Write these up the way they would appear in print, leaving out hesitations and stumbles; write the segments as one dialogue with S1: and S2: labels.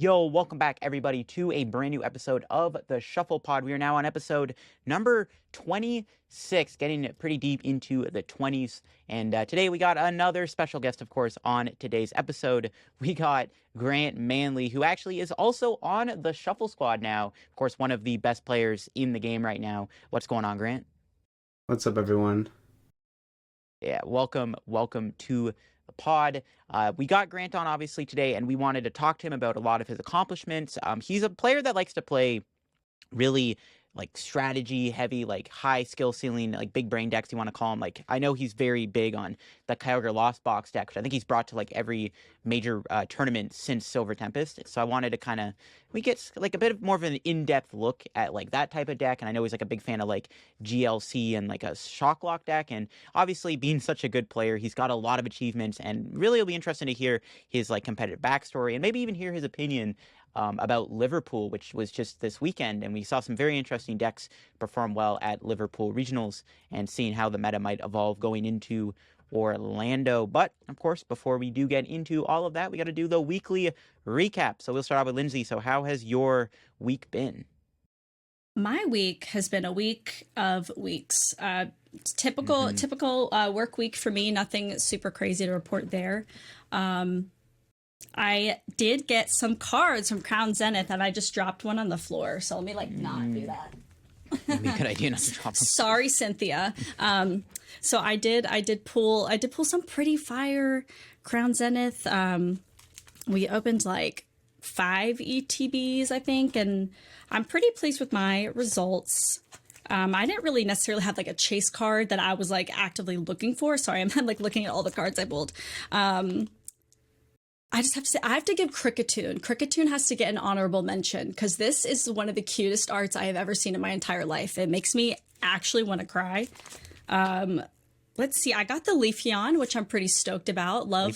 S1: Yo, welcome back everybody to a brand new episode of the Shuffle Pod. We are now on episode number 26, getting pretty deep into the 20s. And today we got another special guest, of course, on today's episode. We got Grant Manley, who actually is also on the Shuffle Squad now. Of course, one of the best players in the game right now. What's going on, Grant?
S2: What's up, everyone?
S1: Yeah, welcome to the pod. We got Grant on obviously today, and we wanted to talk to him about a lot of his accomplishments. He's a player that likes to play really like strategy heavy, like high skill ceiling, like big brain decks, you want to call him. Like, I know he's very big on the Kyogre Lost Box deck, which I think he's brought to like every major tournament since Silver Tempest. So I wanted to we get like a bit more of an in-depth look at like that type of deck. And I know he's like a big fan of like GLC and like a Shock Lock deck. And obviously being such a good player, he's got a lot of achievements, and really it'll be interesting to hear his like competitive backstory and maybe even hear his opinion about Liverpool, which was just this weekend, and we saw some very interesting decks perform well at Liverpool regionals, and seeing how the meta might evolve going into Orlando. But of course, before we do get into all of that, we got to do the weekly recap. So we'll start out with Lindsay. So how has your week been?
S3: My week has been a week of weeks. Typical work week for me. Nothing super crazy to report there. I did get some cards from Crown Zenith, and I just dropped one on the floor. So let me not do that.
S1: Maybe a good idea not to drop them.
S3: Sorry, Cynthia. So I did pull some pretty fire Crown Zenith. We opened like 5 ETBs, I think, and I'm pretty pleased with my results. I didn't really necessarily have like a chase card that I was like actively looking for. Sorry, I'm like looking at all the cards I pulled. I just have to say, I have to give Cricketoon. Cricketoon has to get an honorable mention because this is one of the cutest arts I have ever seen in my entire life. It makes me actually want to cry. Let's see. I got the Leafeon, which I'm pretty stoked about. Love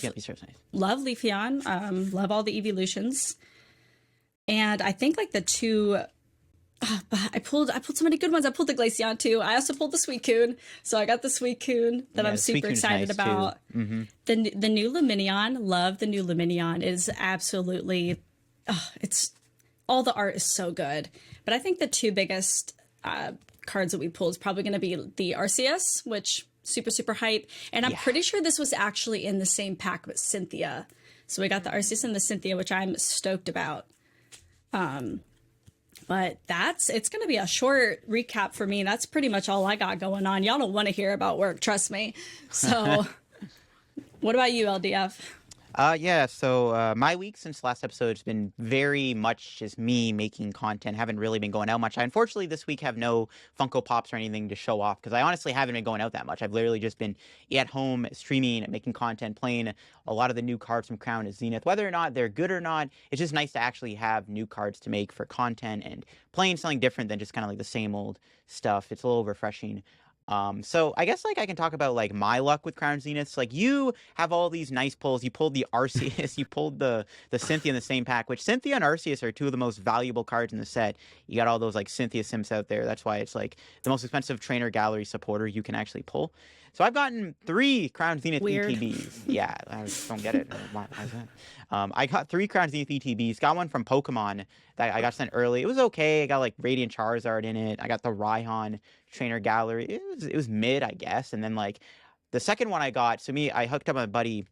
S3: Leafeon. Love all the evolutions. And I think like the two... I pulled so many good ones. I pulled the Glaceon too. I also pulled the Suicune. So I got the Suicune that I'm super excited about.
S1: Mm-hmm.
S3: The new Luminion. Love the new Luminion. It is absolutely, it's all the art is so good. But I think the two biggest cards that we pulled is probably going to be the Arceus, which super hype. And I'm pretty sure this was actually in the same pack with Cynthia. So we got the Arceus and the Cynthia, which I'm stoked about. But it's going to be a short recap for me. That's pretty much all I got going on. Y'all don't want to hear about work, trust me. So what about you, LDF?
S1: So my week since last episode has been very much just me making content. Haven't really been going out much. I unfortunately this week have no Funko Pops or anything to show off because I honestly haven't been going out that much. I've literally just been at home streaming, making content, playing a lot of the new cards from Crown Zenith. Whether or not they're good or not, it's just nice to actually have new cards to make for content and playing something different than just kind of like the same old stuff. It's a little refreshing. So I guess like I can talk about like my luck with Crown Zeniths. Like you have all these nice pulls. You pulled the Arceus, you pulled the Cynthia in the same pack, which Cynthia and Arceus are two of the most valuable cards in the set. You got all those like Cynthia Sims out there. That's why it's like the most expensive trainer gallery supporter you can actually pull. So I've gotten 3 Crown Zenith ETBs. Yeah, I just don't get it. Why is that? I got 3 Crown Zenith ETBs. Got one from Pokemon that I got sent early. It was okay. I got like Radiant Charizard in it. I got the Raihan trainer gallery. It was mid, I guess. And then like the second one I got, I hooked up my buddy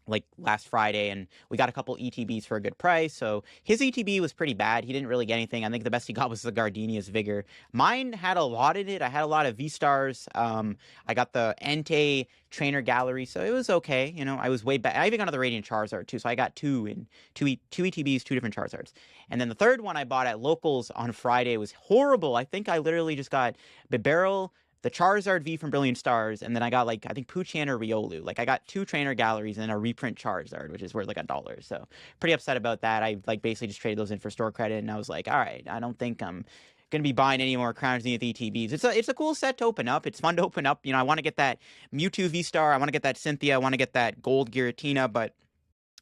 S1: like last Friday, and we got a couple ETBs for a good price. So his ETB was pretty bad. He didn't really get anything. I think the best he got was the Gardenia's Vigor. Mine had a lot in it. I had a lot of V-Stars. I got the Entei Trainer Gallery, so it was okay. You know, I was way back. I even got another Radiant Charizard too, so I got two ETBs, 2 different Charizards. And then the third one I bought at Locals on Friday was horrible. I think I literally just got Bibarel, the Charizard V from Brilliant Stars, and then I got like I think Poochan or Riolu. Like I got 2 trainer galleries and a reprint Charizard, which is worth like $1. So pretty upset about that. I like basically just traded those in for store credit, and I was like, all right, I don't think I'm gonna be buying any more Crown Zenith ETBs. It's a cool set to open up. It's fun to open up. You know, I want to get that Mewtwo V-Star. I want to get that Cynthia. I want to get that Gold Giratina, but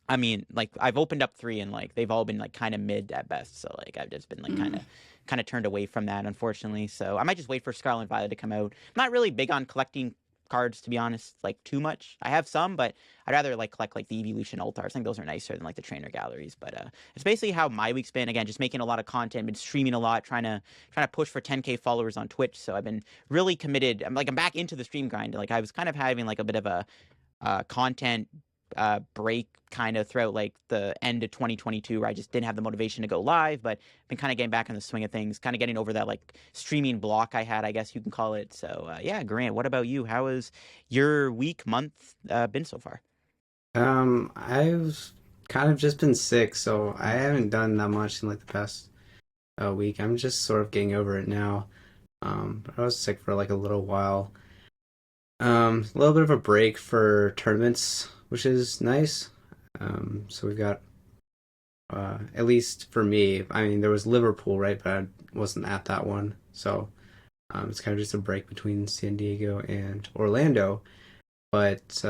S1: I mean, like I've opened up 3 and like they've all been like kind of mid at best. So like I've just been like kind of turned away from that, unfortunately. So I might just wait for Scarlet and Violet to come out. I'm not really big on collecting cards, to be honest, like too much. I have some, but I'd rather like collect like the Evolution Altars. I think those are nicer than like the trainer galleries. But it's basically how my week's been. Again, just making a lot of content, been streaming a lot, trying to push for 10K followers on Twitch. So I've been really committed. I'm back into the stream grind. Like I was kind of having like a bit of a content break kind of throughout like the end of 2022 where I just didn't have the motivation to go live, but I've been kind of getting back in the swing of things, kind of getting over that like streaming block I had, I guess you can call it. So yeah, Grant, what about you? How has your week, month been so far?
S2: I've kind of just been sick, so I haven't done that much in like the past week. I'm just sort of getting over it now. I was sick for like a little while. A little bit of a break for tournaments, which is nice. So we've got, at least for me, I mean, there was Liverpool, right? But I wasn't at that one. So it's kind of just a break between San Diego and Orlando. But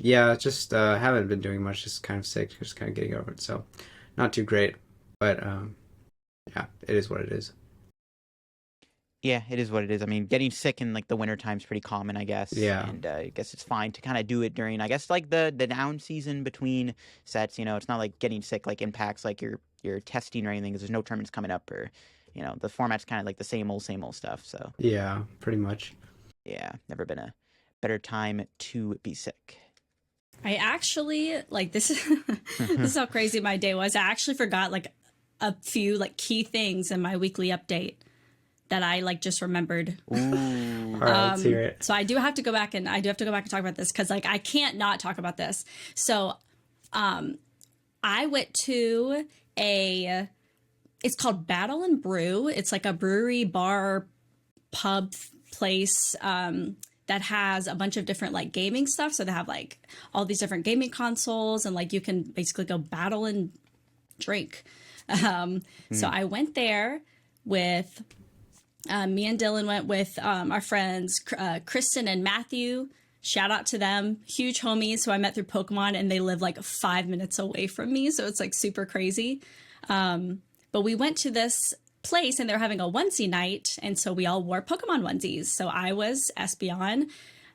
S2: yeah, just haven't been doing much, just kind of sick, just kind of getting over it. So not too great. But yeah, it is what it is.
S1: Yeah, it is what it is. I mean, getting sick in like the winter time is pretty common, I guess.
S2: Yeah.
S1: And I guess it's fine to kind of do it during, I guess, like the down season between sets. You know, it's not like getting sick like impacts like your testing or anything, because there's no tournaments coming up, or you know, the format's kind of like the same old stuff. So
S2: Yeah, pretty much.
S1: yeah, never been a better time to be sick.
S3: I actually like this. This is how crazy my day was. I actually forgot like a few like key things in my weekly update that I like just remembered.
S2: Ooh. All right, let's hear it.
S3: So I do have to go back and talk about this because like I can't not talk about this. So I went to it's called Battle and Brew. It's like a brewery bar pub place that has a bunch of different like gaming stuff. So they have like all these different gaming consoles and like you can basically go battle and drink. So I went there with me and Dylan went with our friends Kristen and Matthew. Shout out to them, huge homies who I met through Pokemon, and they live like 5 minutes away from me, so it's like super crazy. But we went to this place and they're having a onesie night, and so we all wore Pokemon onesies. So I was Espeon,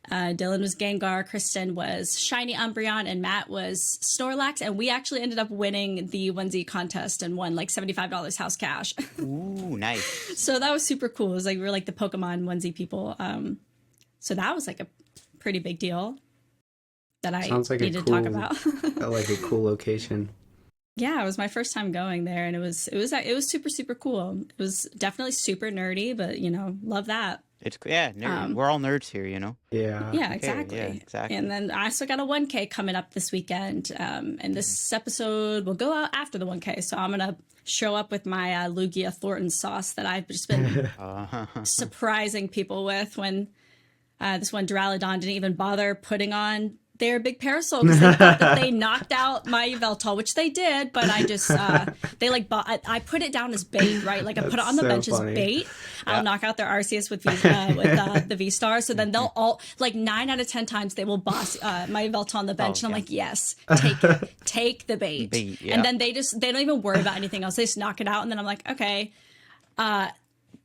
S3: Dylan was Gengar, Kristen was Shiny Umbreon, and Matt was Snorlax. And we actually ended up winning the onesie contest and won like $75 house cash.
S1: Ooh, nice.
S3: So that was super cool. It was like we were like the Pokemon onesie people. So that was like a pretty big deal that I needed to talk about.
S2: Like a cool location.
S3: Yeah, it was my first time going there, and it was super, super cool. It was definitely super nerdy, but you know, love that.
S1: It's we're all nerds here, you know.
S2: Yeah.
S3: Yeah, exactly.
S1: Yeah, exactly.
S3: And then I also got a 1K coming up this weekend, and this episode will go out after the 1K. So I'm gonna show up with my Lugia Thornton sauce that I've just been surprising people with. When this one Duraludon didn't even bother putting on their big parasol because they thought that they knocked out my Yveltal, which they did, but I just they like I put it down as bait, right? Like I put it on the bench as bait. I'll knock out their Arceus with the V-Star, so then they'll all like 9 out of 10 times they will boss my Yveltal on the bench, and I'm like, yes, take the bait. And then they don't even worry about anything else. They just knock it out, and then I'm like, okay.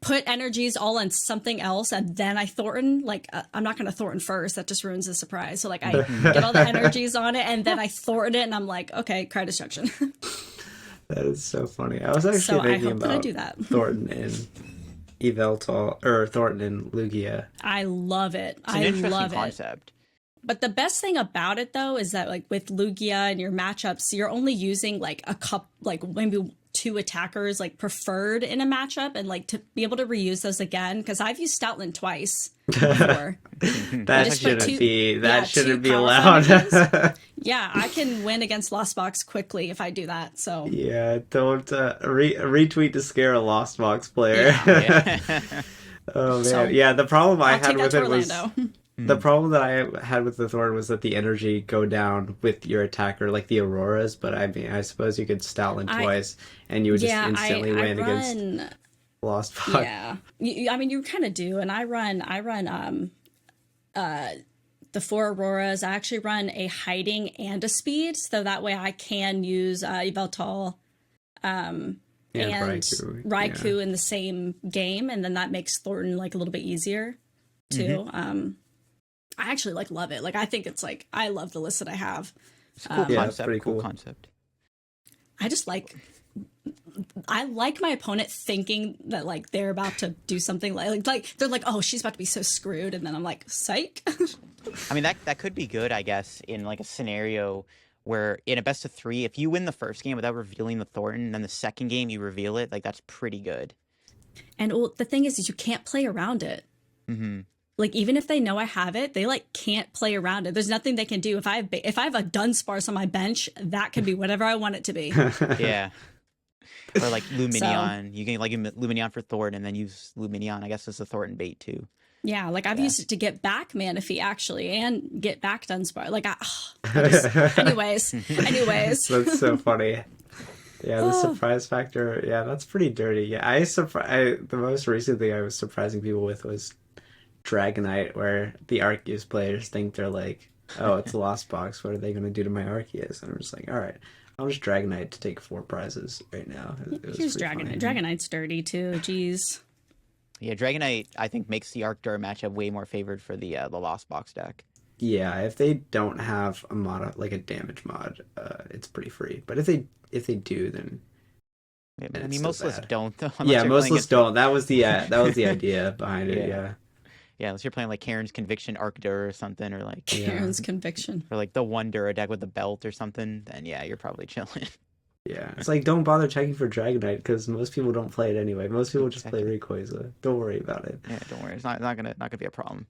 S3: Put energies all on something else, and then I Thornton. Like I'm not going to Thornton first. That just ruins the surprise. So like I get all the energies on it, and then I Thornton it, and I'm like, okay, cry destruction.
S2: That is so funny. I was actually thinking about Thornton and Yveltal, or Thornton and Lugia.
S3: I love it.
S1: It's an interesting concept.
S3: But the best thing about it though is that like with Lugia and your matchups, you're only using like a cup, like maybe 2 attackers like preferred in a matchup, and like to be able to reuse those again, because I've used Stoutland twice before.
S2: That shouldn't be allowed.
S3: Yeah, I can win against Lost Box quickly if I do that. So
S2: yeah, don't retweet to scare a Lost Box player.
S3: Yeah.
S2: Oh man,
S3: so,
S2: yeah. The problem I had with it was. The
S3: Mm.
S2: problem that I had with the Thorn was that the energy go down with your attacker, like the Auroras. But I mean, I suppose you could Stoutland twice, and you would just instantly win against Lost Box.
S3: Yeah, I mean, you kind of do. And I run the 4 Auroras. I actually run a hiding and a speed, so that way I can use Yveltal and Raikou in the same game, and then that makes Thornton like a little bit easier too. I actually like love it. Like I think it's like I love the list that I have.
S1: It's a cool
S2: Yeah, it's
S1: concept.
S2: pretty
S1: Cool
S2: cool.
S1: concept.
S3: I just like I like my opponent thinking that like they're about to do something like they're like, oh, she's about to be so screwed, and then I'm like, psych.
S1: I mean, that could be good, I guess, in like a scenario where in a best of 3, if you win the first game without revealing the Thornton, then the second game you reveal it, like that's pretty good.
S3: And well, the thing is you can't play around it.
S1: Mm-hmm.
S3: Like even if they know I have it, they like can't play around it. There's nothing they can do. If I have a Dunsparce on my bench, that can be whatever I want it to be.
S1: Yeah. Or like Luminion. You can like Luminion for Thornton and then use Luminion. I guess it's a Thornton bait too.
S3: Yeah, like I've used it to get back Manaphy actually, and get back Dunsparce. Like, anyways.
S2: That's so funny. Yeah, the surprise factor. Yeah, that's pretty dirty. Yeah, the most recent thing I was surprising people with was Dragonite, where the Arceus players think they're like, oh, it's a Lost Box. What are they going to do to my Arceus? And I'm just like, all right, I'll just Dragonite to take 4 prizes right now.
S3: Here's Dragonite. Dragonite's dirty too. Jeez.
S1: Yeah, Dragonite I think makes the Arctur matchup way more favored for the Lost Box deck.
S2: Yeah, if they don't have a mod like a damage mod, it's pretty free. But if they do, then
S1: Yeah,
S2: then
S1: I
S2: it's
S1: mean,
S2: still
S1: most lists
S2: bad.
S1: don't though.
S2: Yeah, most lists don't. That was the idea behind it.
S1: Yeah.
S2: Yeah.
S1: Yeah, unless you're playing like Karen's Conviction Arctur or something, or like
S3: Karen's Conviction.
S1: or like the Wonder deck with the belt or something, then yeah, you're probably chilling.
S2: Yeah, it's like don't bother checking for Dragonite because most people don't play it anyway. Most people just play Rayquaza. Don't worry about it.
S1: Yeah, don't worry. It's not gonna be a problem.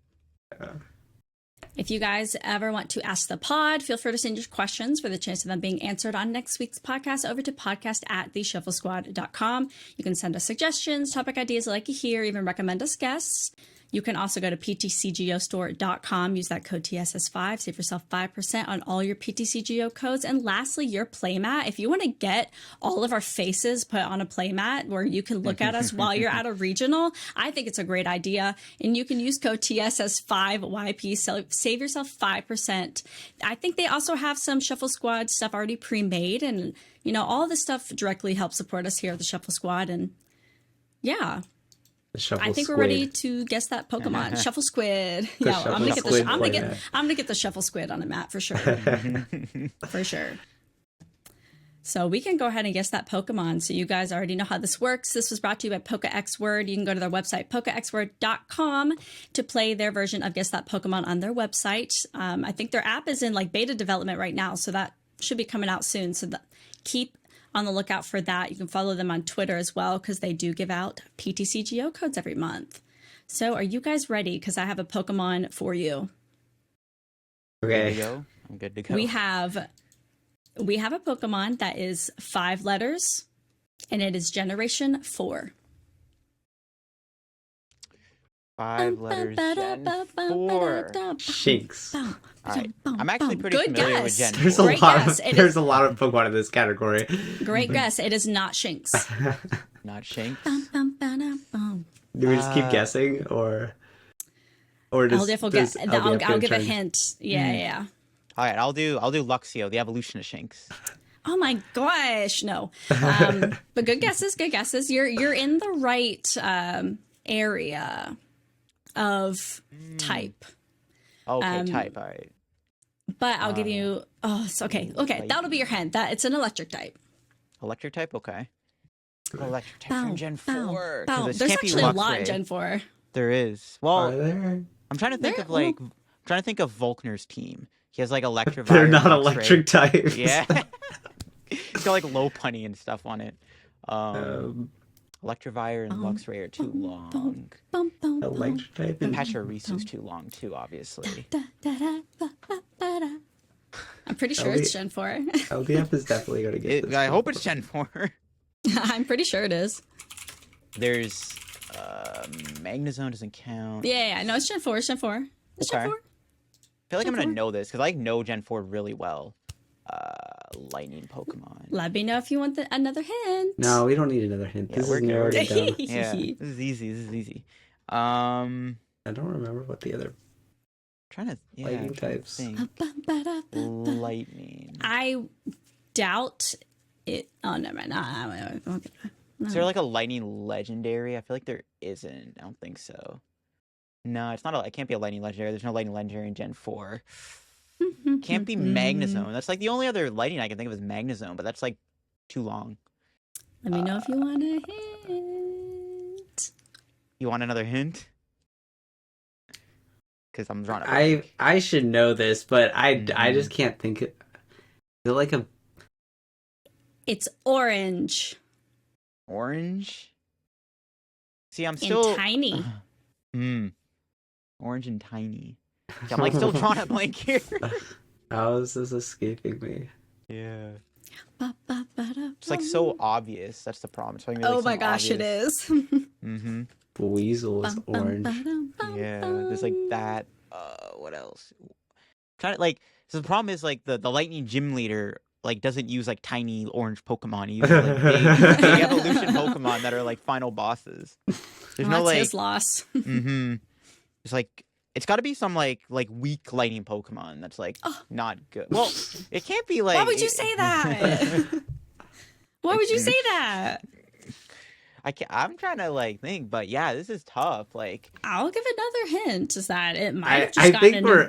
S3: If you guys ever want to ask the pod, feel free to send your questions for the chance of them being answered on next week's podcast over to podcast@theshufflesquad.com. You can send us suggestions, topic ideas like you hear, even recommend us guests. You can also go to PTCGOstore.com, use that code TSS5, save yourself 5% on all your PTCGO codes. And lastly, your playmat. If you want to get all of our faces put on a playmat where you can look at us while you're at a regional, I think it's a great idea. And you can use code TSS5YP, so save yourself 5%. I think they also have some Shuffle Squad stuff already pre-made. And, you know, all this stuff directly helps support us here at the Shuffle Squad. And yeah. I think we're ready to guess that Pokemon. Shuffle Squid. Yeah, I'm gonna get the Shuffle Squid on a mat for sure. For sure. So we can go ahead and guess that Pokemon. So you guys already know how this works. This was brought to you by PokeXWord. You can go to their website, PokeXWord.com, to play their version of Guess That Pokemon on their website. I think their app is in like beta development right now, so that should be coming out soon. So keep on the lookout for that. You can follow them on Twitter as well because they do give out PTCGO codes every month. So are you guys ready? Because I have a Pokemon for you.
S2: Okay.
S1: Good to go. I'm good to go.
S3: We have a Pokemon that is 5 letters, and it is Generation 4.
S1: 5 letters, Gen 4.
S2: Shinx.
S1: All right. I'm actually pretty familiar with Gen 4.
S2: There's a lot of Pokemon in this category.
S3: Great guess. It is not Shinx.
S1: Not Shinx.
S2: Do we just keep guessing, or does
S3: I'll give a hint. Yeah.
S1: All right, I'll do Luxio, the evolution of Shinx.
S3: Oh my gosh, no. But good guesses. You're in the right area of type.
S1: Okay, type. All right.
S3: But I'll give you. Oh, it's okay. Okay, that'll be your hint. That it's an electric type.
S1: Electric type. Okay. Electric type from Gen 4.
S3: There's actually a lot in Gen 4.
S1: There is. Well,
S2: are there?
S1: I'm trying to think of Volkner's team. He has like Electrovire.
S2: They're not electric types.
S1: Yeah. He's got like low punny and stuff on it. Electrovire and Luxray are too long.
S2: Electric type.
S1: Pachyrisu's too long too, obviously.
S3: I'm pretty sure it's Gen 4.
S2: LDF is definitely going to get this.
S1: I hope it's Gen 4.
S3: I'm pretty sure it is.
S1: There's Magnezone doesn't count.
S3: Yeah, no, it's Gen 4. It's Gen 4. It's Gen 4.
S1: I feel like I'm gonna know this because I know Gen 4 really well. Lightning Pokemon.
S3: Let me know if you want another hint.
S2: No, we don't need another hint.
S1: Yeah,
S2: this
S1: we're
S2: is narrowed it down.
S1: Yeah, this is easy.
S2: I don't remember what the other lightning types.
S1: Lightning.
S3: I doubt it. Oh, never mind. No.
S1: Is there like a lightning legendary? I feel like there isn't. I don't think so. No, it's not. It can't be a lightning legendary. There's no lightning legendary in Gen 4. Can't be Magnezone. That's like the only other lightning I can think of is Magnezone, but that's like too long.
S3: Let me know if you want a hint.
S1: You want another hint? Because I'm drawing a blank.
S2: I should know this, but I just can't think it. Is it like a?
S3: It's orange.
S1: Orange? See, I'm still
S3: and tiny.
S1: Orange and tiny. I'm like still drawing a blank here.
S2: How is this escaping me?
S1: Yeah.
S3: Ba, ba, ba, da,
S1: It's like so obvious. That's the problem. It's like,
S3: oh my gosh, it is.
S2: Weasel is orange.
S1: Yeah, there's like that. What else? Trying to like. So the problem is like the lightning gym leader like doesn't use like tiny orange Pokemon. He uses like big evolution Pokemon that are like final bosses. There's no
S3: that's
S1: like
S3: his loss.
S1: It's like it's got to be some like weak lightning Pokemon that's like not good. Well, it can't be like.
S3: Why would you say that? Why would you say that?
S1: I'm trying to like think, but yeah, this is tough. Like,
S3: I'll give another hint. Is that it might have just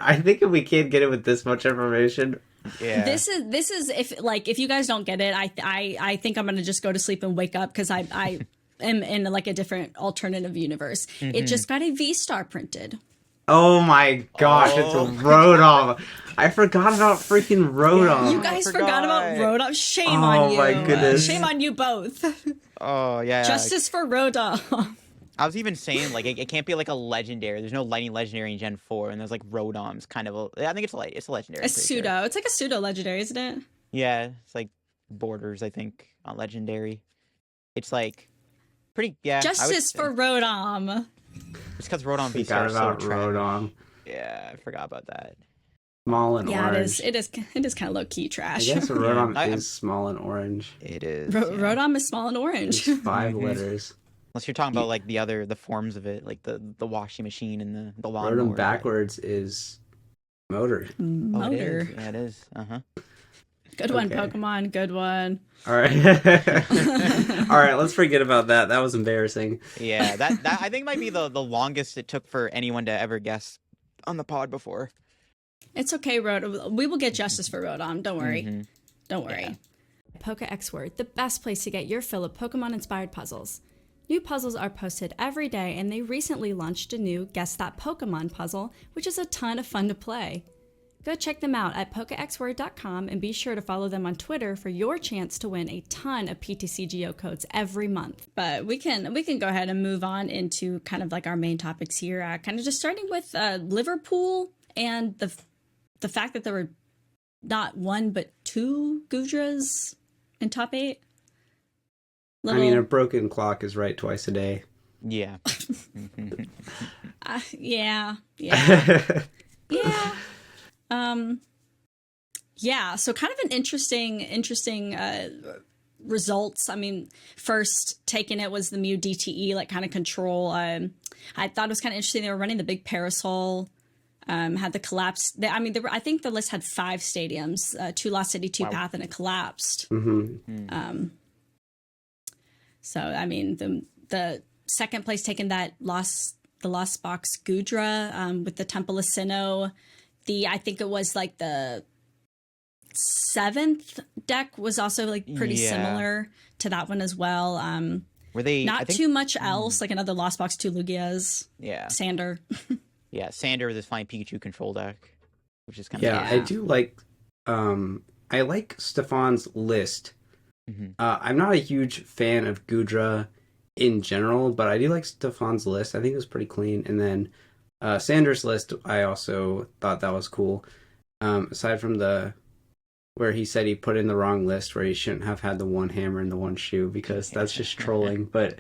S2: I think if we can't get it with this much information.
S1: Yeah.
S3: This is if you guys don't get it, I think I'm gonna just go to sleep and wake up because I am in like a different alternative universe. It just got a V-Star printed.
S2: Oh my gosh, it's Rotom. I forgot about freaking Rotom.
S3: You guys forgot about Rotom. Shame on you.
S2: Oh my goodness.
S3: Shame on you both.
S1: Oh yeah.
S3: Justice for Rotom.
S1: I was even saying like it can't be like a legendary. There's no lightning legendary in Gen 4, and there's like Rotom's kind of I think it's a legendary.
S3: A pseudo. Sure. It's like a pseudo legendary, isn't it?
S1: Yeah, it's like borders, I think, on legendary. It's like pretty
S3: Justice for Rotom.
S1: It's because Rotom
S2: V-Star is so Rotom.
S1: Yeah, I forgot about that.
S2: Small and orange.
S3: It is kind of low key trash.
S2: I guess Rotom is small and orange.
S1: It is.
S3: Rotom is small and orange.
S2: It's 5 letters.
S1: Unless you're talking about like the forms of it, like the washing machine and the lawnmower.
S2: Rotom backwards is motor.
S3: Motor.
S1: Yeah, it is.
S3: Good one, Pokemon. Good one.
S2: All right. All right, let's forget about that. That was embarrassing.
S1: Yeah, that I think might be the longest it took for anyone to ever guess on the pod before.
S3: It's okay, Rotom. We will get justice for Rotom. Don't worry. Don't worry.
S4: Yeah. Pokex Word, the best place to get your fill of Pokemon-inspired puzzles. New puzzles are posted every day, and they recently launched a new Guess That Pokemon puzzle, which is a ton of fun to play. Go check them out at PokeXWord.com and be sure to follow them on Twitter for your chance to win a ton of PTCGO codes every month.
S3: But we can go ahead and move on into kind of like our main topics here. Kind of just starting with Liverpool and the fact that there were not one but 2 Gudras in top 8.
S2: I mean, a broken clock is right twice a day.
S1: Yeah.
S3: Yeah. Yeah, so kind of an interesting results. I mean, first taking it was the Mew DTE, like kind of control. I thought it was kind of interesting. They were running the big parasol, had the collapse. I think the list had 5 stadiums, 2 Lost City, 2 Path, and it collapsed. So, I mean, the second place taking that the Lost Box Gudra with the Temple of Sinnoh. I think it was like the 7th deck was also like pretty similar to that one as well.
S1: Were they
S3: too much else, like another Lost Box 2 Lugias.
S1: Yeah.
S3: Sander.
S1: Yeah, Sander with his flying Pikachu control deck, which is kind
S2: of
S1: nice.
S2: I do like I like Stefan's list. I'm not a huge fan of Gudra in general, but I do like Stefan's list. I think it was pretty clean. And then Sanders' list, I also thought that was cool. Aside from where he said he put in the wrong list where he shouldn't have had the 1 hammer and the 1 shoe because that's just trolling. But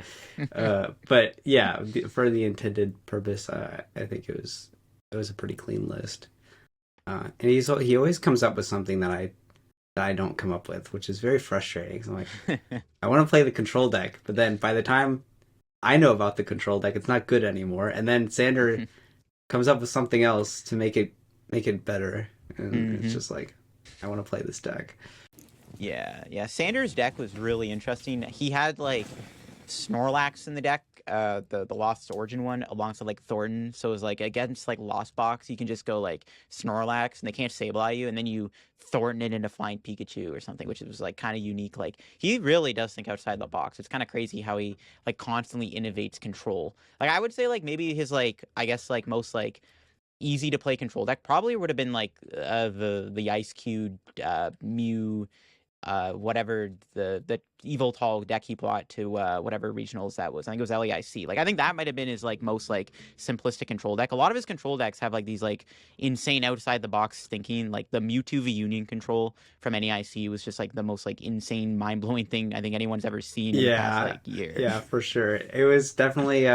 S2: yeah, for the intended purpose, I think it was a pretty clean list. And he always comes up with something that I don't come up with, which is very frustrating. So I'm like, I want to play the control deck, but then by the time I know about the control deck, it's not good anymore. And then Sander comes up with something else to make it better, and it's just like, I want to play this deck.
S1: Yeah. Sander's deck was really interesting. He had like Snorlax in the deck, the Lost Origin one, alongside like Thornton. So it was like against like Lost Box, you can just go like Snorlax and they can't Sableye you, and then you Thornton it into Flying Pikachu or something, which was like kind of unique. Like he really does think outside the box. It's kind of crazy how he like constantly innovates control. Like I would say like maybe his like I guess like most like easy to play control deck probably would have been like the Ice Cube Mew whatever the evil tall deck he brought to whatever regionals that was. I think it was LEIC. Like I think that might have been his like most like simplistic control deck. A lot of his control decks have like these like insane outside the box thinking. Like the Mewtwo V Union control from NEIC was just like the most like insane mind blowing thing I think anyone's ever seen in the past like year.
S2: Yeah, for sure. It was definitely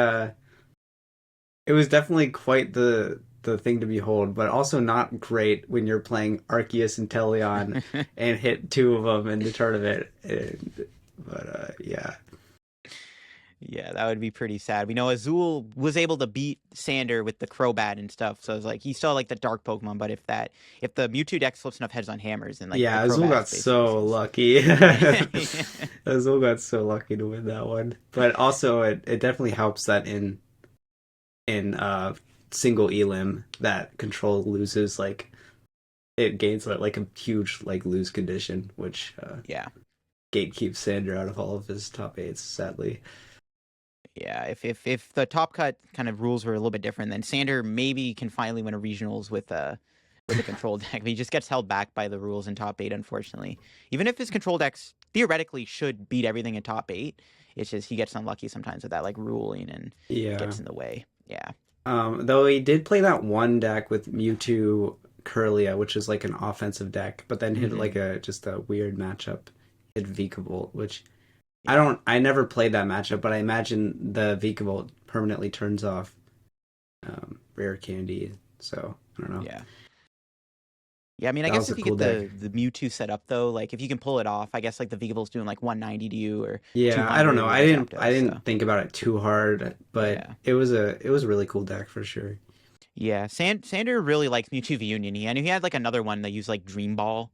S2: quite the thing to behold, but also not great when you're playing Arceus and Teleon and hit two of them in the tournament. Yeah.
S1: Yeah, that would be pretty sad. We know Azul was able to beat Sander with the Crobat and stuff, so it's like he still like the dark Pokemon, but if the Mewtwo deck flips enough heads on hammers, then like
S2: yeah,
S1: the
S2: Azul
S1: Crobat's
S2: got so lucky. Azul got so lucky to win that one. But also it definitely helps that in single elim that control loses, like it gains like a huge like lose condition, which gatekeeps Sander out of all of his top eights, sadly.
S1: Yeah, if the top cut kind of rules were a little bit different, then Sander maybe can finally win a regionals with a control deck. But he just gets held back by the rules in top 8, unfortunately. Even if his control decks theoretically should beat everything in top 8, it's just he gets unlucky sometimes with that like ruling and gets in the way. Yeah.
S2: Though he did play that one deck with Mewtwo Kirlia, which is like an offensive deck, but then hit like just a weird matchup. Hit Vikavolt, which I never played that matchup, but I imagine the Vikavolt permanently turns off rare candy. So I don't know.
S1: Yeah. Yeah, I mean, I guess if you get the Mewtwo set up though, like if you can pull it off, I guess like the Vikavolt's doing like 190 to you or
S2: I don't know. I didn't think about it too hard, but it was a really cool deck for sure.
S1: Yeah, Sander really likes Mewtwo V Union. He had like another one that used like Dream Ball.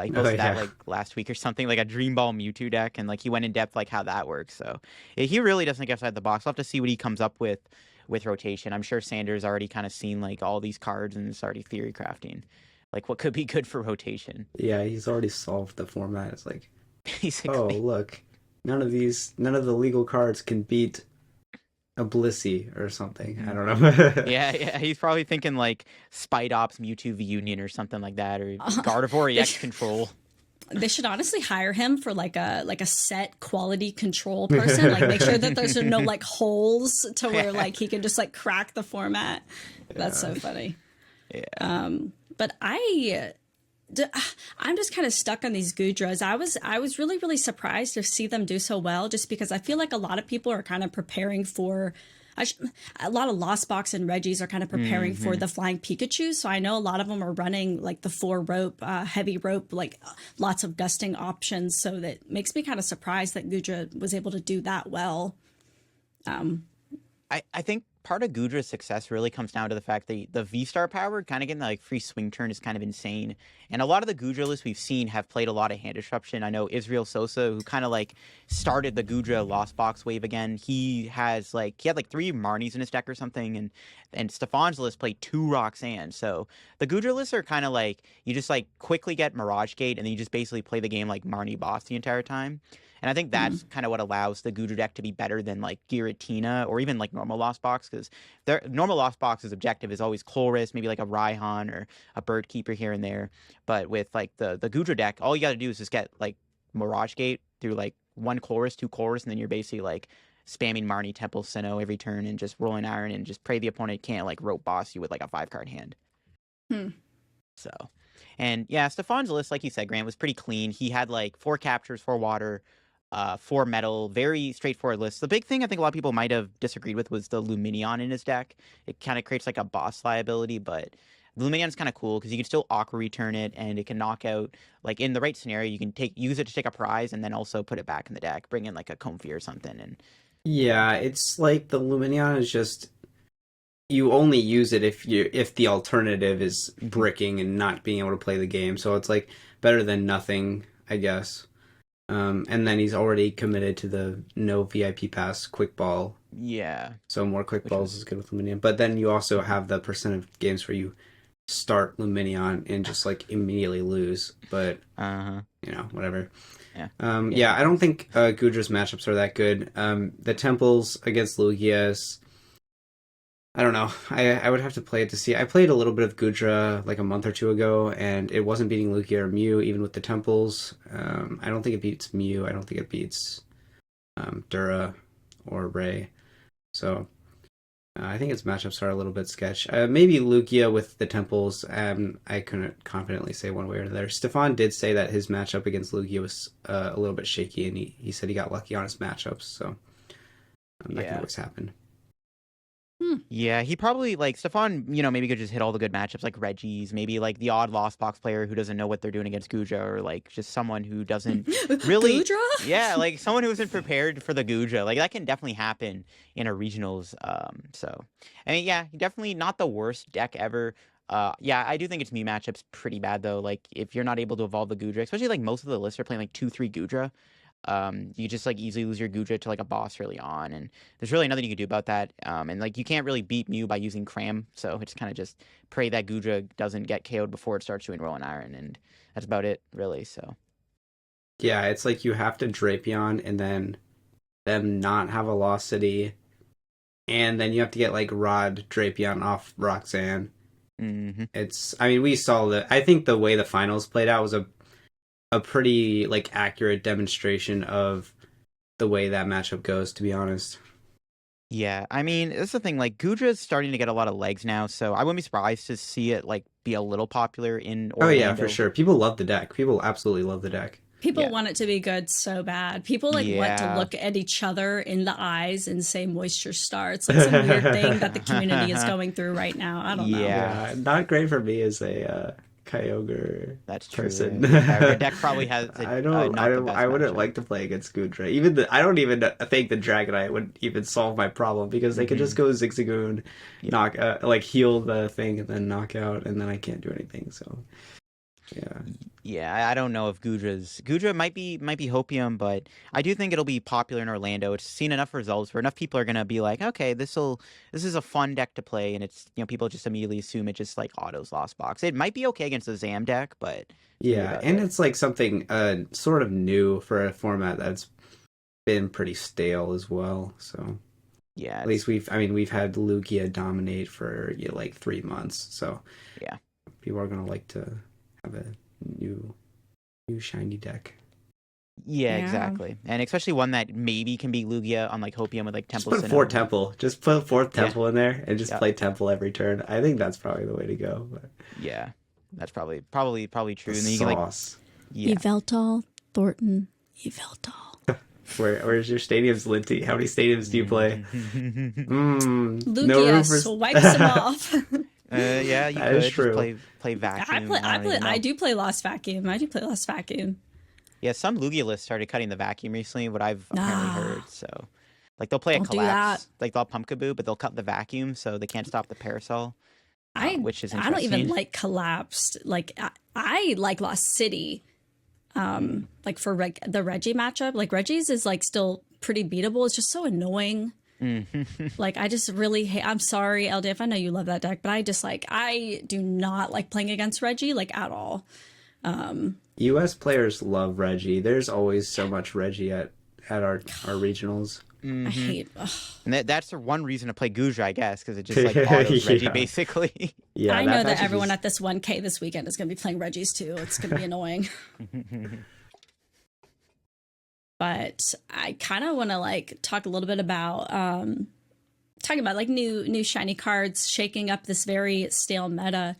S1: He posted that like last week or something, like a Dream Ball Mewtwo deck, and like he went in depth like how that works. So he really doesn't think outside the box. We'll have to see what he comes up with rotation. I'm sure Sander's already kind of seen like all these cards and is already theory crafting like what could be good for rotation.
S2: Yeah, he's already solved the format. It's like,
S1: basically.
S2: Oh look, none of the legal cards can beat a Blissey or something. I don't know.
S1: yeah, he's probably thinking like Spite Ops Mewtwo V Union or something like that, or Gardevoir EX Control.
S3: They should honestly hire him for like a set quality control person. Like make sure that there's no like holes to where like he can just like crack the format. That's so funny.
S1: Yeah.
S3: But I'm just kind of stuck on these Gudras. I was really, really surprised to see them do so well, just because I feel like a lot of people are kind of preparing for, a lot of Lost Box and Reggies are kind of preparing for the Flying Pikachu. So I know a lot of them are running like the 4 rope, heavy rope, like lots of dusting options. So that makes me kind of surprised that Gudra was able to do that well.
S1: I think part of Gudra's success really comes down to the fact that the V-Star power, kind of getting the like free swing turn, is kind of insane. And a lot of the Gudra lists we've seen have played a lot of hand disruption. I know Israel Sosa, who kind of like started the Gudra Lost Box wave again. He had like 3 Marnies in his deck or something, and Stefan's list played 2 Roxanne. So the Gudra lists are kind of like you just like quickly get Mirage Gate, and then you just basically play the game like Marnie boss the entire time. And I think that's kind of what allows the Gudra deck to be better than like Giratina or even like normal Lost Box, because their normal Lost Box's objective is always Chorus, maybe like a Raihan or a Bird Keeper here and there. But with like the Gudra deck, all you got to do is just get like Mirage Gate through like 1 Chorus, 2 Chorus, and then you're basically like spamming Marnie, Temple, Sinnoh every turn and just rolling Iron and just pray the opponent can't like rope boss you with like a 5-card hand. So, and yeah, Stefan's list, like you said, Grant, was pretty clean. He had like 4 captures, 4 water, 4 metal, very straightforward list. The big thing I think a lot of people might have disagreed with was the Luminion in his deck. It kind of creates like a boss liability, but the Luminion's kind of cool because you can still Aqua Return it, and it can knock out, like in the right scenario, you can use it to take a prize and then also put it back in the deck, bring in like a Comfy or something. And
S2: yeah, it's like the Luminion is just, you only use it if the alternative is bricking and not being able to play the game. So it's like better than nothing, I guess. And then he's already committed to the no VIP pass quick ball.
S1: Yeah.
S2: So more quick
S1: Which
S2: balls
S1: was-
S2: is good with Luminion. But then you also have the percent of games where you start Luminion and just like immediately lose. But
S1: Uh-huh.
S2: whatever.
S1: Yeah.
S2: I don't think Gudra's matchups are that good. The temples against Lugia's, I don't know. I would have to play it to see. I played a little bit of Gudra like a month or two ago, and it wasn't beating Lugia or Mew, even with the temples. I don't think it beats Mew. I don't think it beats Dura or Ray. So I think its matchups are a little bit sketch. Maybe Lugia with the temples. I couldn't confidently say one way or the other. Stefan did say that his matchup against Lugia was a little bit shaky, and he said he got lucky on his matchups. So that can always happen.
S1: Yeah, he probably, like, Stefan, maybe could just hit all the good matchups, like Reggie's, maybe, like, the odd Lost Box player who doesn't know what they're doing against Guja, or, like, just someone who doesn't really...
S3: Gudra?
S1: Yeah, like, someone who isn't prepared for the Guja. Like, that can definitely happen in a regionals, so... I mean, yeah, definitely not the worst deck ever. Yeah, I do think its Mew matchup's pretty bad, though. Like, if you're not able to evolve the Gudra, especially, like, most of the lists are playing, like, 2-3 Gudra, you just like easily lose your Guja to like a boss early on, and there's really nothing you can do about that. And like you can't really beat Mew by using Cram, so it's kind of just pray that Guja doesn't get KO'd before it starts doing Roll and Iron, and that's about it, really. So
S2: yeah, it's like you have to Drapion and then them not have a Lost City, and then you have to get like Rod Drapion off Roxanne. I mean, we saw that. I think the way the finals played out was a pretty like accurate demonstration of the way that matchup goes, to be honest.
S1: Yeah, I mean, that's the thing, like Gudra's starting to get a lot of legs now, so I wouldn't be surprised to see it like be a little popular in Orlando.
S2: Oh yeah, for sure. People love the deck. People absolutely love the deck.
S3: People want it to be good so bad. People want to look at each other in the eyes and say moisture star. It's like some weird thing that the community is going through right now. I don't know.
S2: Yeah, not great for me as a Kyogre
S1: That's true.
S2: person.
S1: Your deck probably has.
S2: I wouldn't like to play against Gudra. I don't even think the Dragonite would even solve my problem because they could just go Zigzagoon, knock heal the thing and then knock out, and then I can't do anything. So
S1: yeah, I don't know if Gudra might be Hopium, but I do think it'll be popular in Orlando. It's seen enough results where enough people are gonna be like, okay, this is a fun deck to play, and it's people just immediately assume it just like autos Lost Box. It might be okay against the Zam deck, but
S2: yeah, and it's like something sort of new for a format that's been pretty stale as well. So
S1: yeah,
S2: at least we've had Lugia dominate for like 3 months, so
S1: yeah,
S2: people are gonna like to have a new shiny deck.
S1: Yeah, exactly, and especially one that maybe can be Lugia on like Hopium with like Temple.
S2: Just put fourth Temple. Just put fourth Temple in there and just play Temple every turn. I think that's probably the way to go. But...
S1: yeah, that's probably true.
S2: The
S1: and then you
S2: sauce.
S1: Can like
S3: Yveltal, Thornton, Yveltal.
S2: Where's your stadiums, Linty? How many stadiums do you play?
S3: Lugia swipes them off.
S1: Yeah, you
S2: that
S1: could
S2: is true.
S1: Just play Vacuum.
S3: I do play Lost Vacuum.
S1: Yeah, some Lugia lists started cutting the Vacuum recently, what I've apparently heard. So, like, they'll play a Collapse. Like, they'll Pumpkaboo, but they'll cut the Vacuum, so they can't stop the Parasol. Which is interesting.
S3: I don't even like Collapsed. Like, I like Lost City. Like, for the Reggie matchup. Like, Reggie's is, like, still pretty beatable. It's just so annoying. Like, I just really hate... I'm sorry, LDF, I know you love that deck, but I do not like playing against Reggie, like, at all.
S2: US players love Reggie. There's always so much Reggie at our regionals.
S3: I hate...
S1: And that's the one reason to play Guja, I guess, because it just, like, autos Reggie, basically.
S3: Yeah, I know that everyone at this 1K this weekend is going to be playing Reggies, too. It's going to be annoying. But I kind of want to like talk a little bit about talking about like new shiny cards shaking up this very stale meta.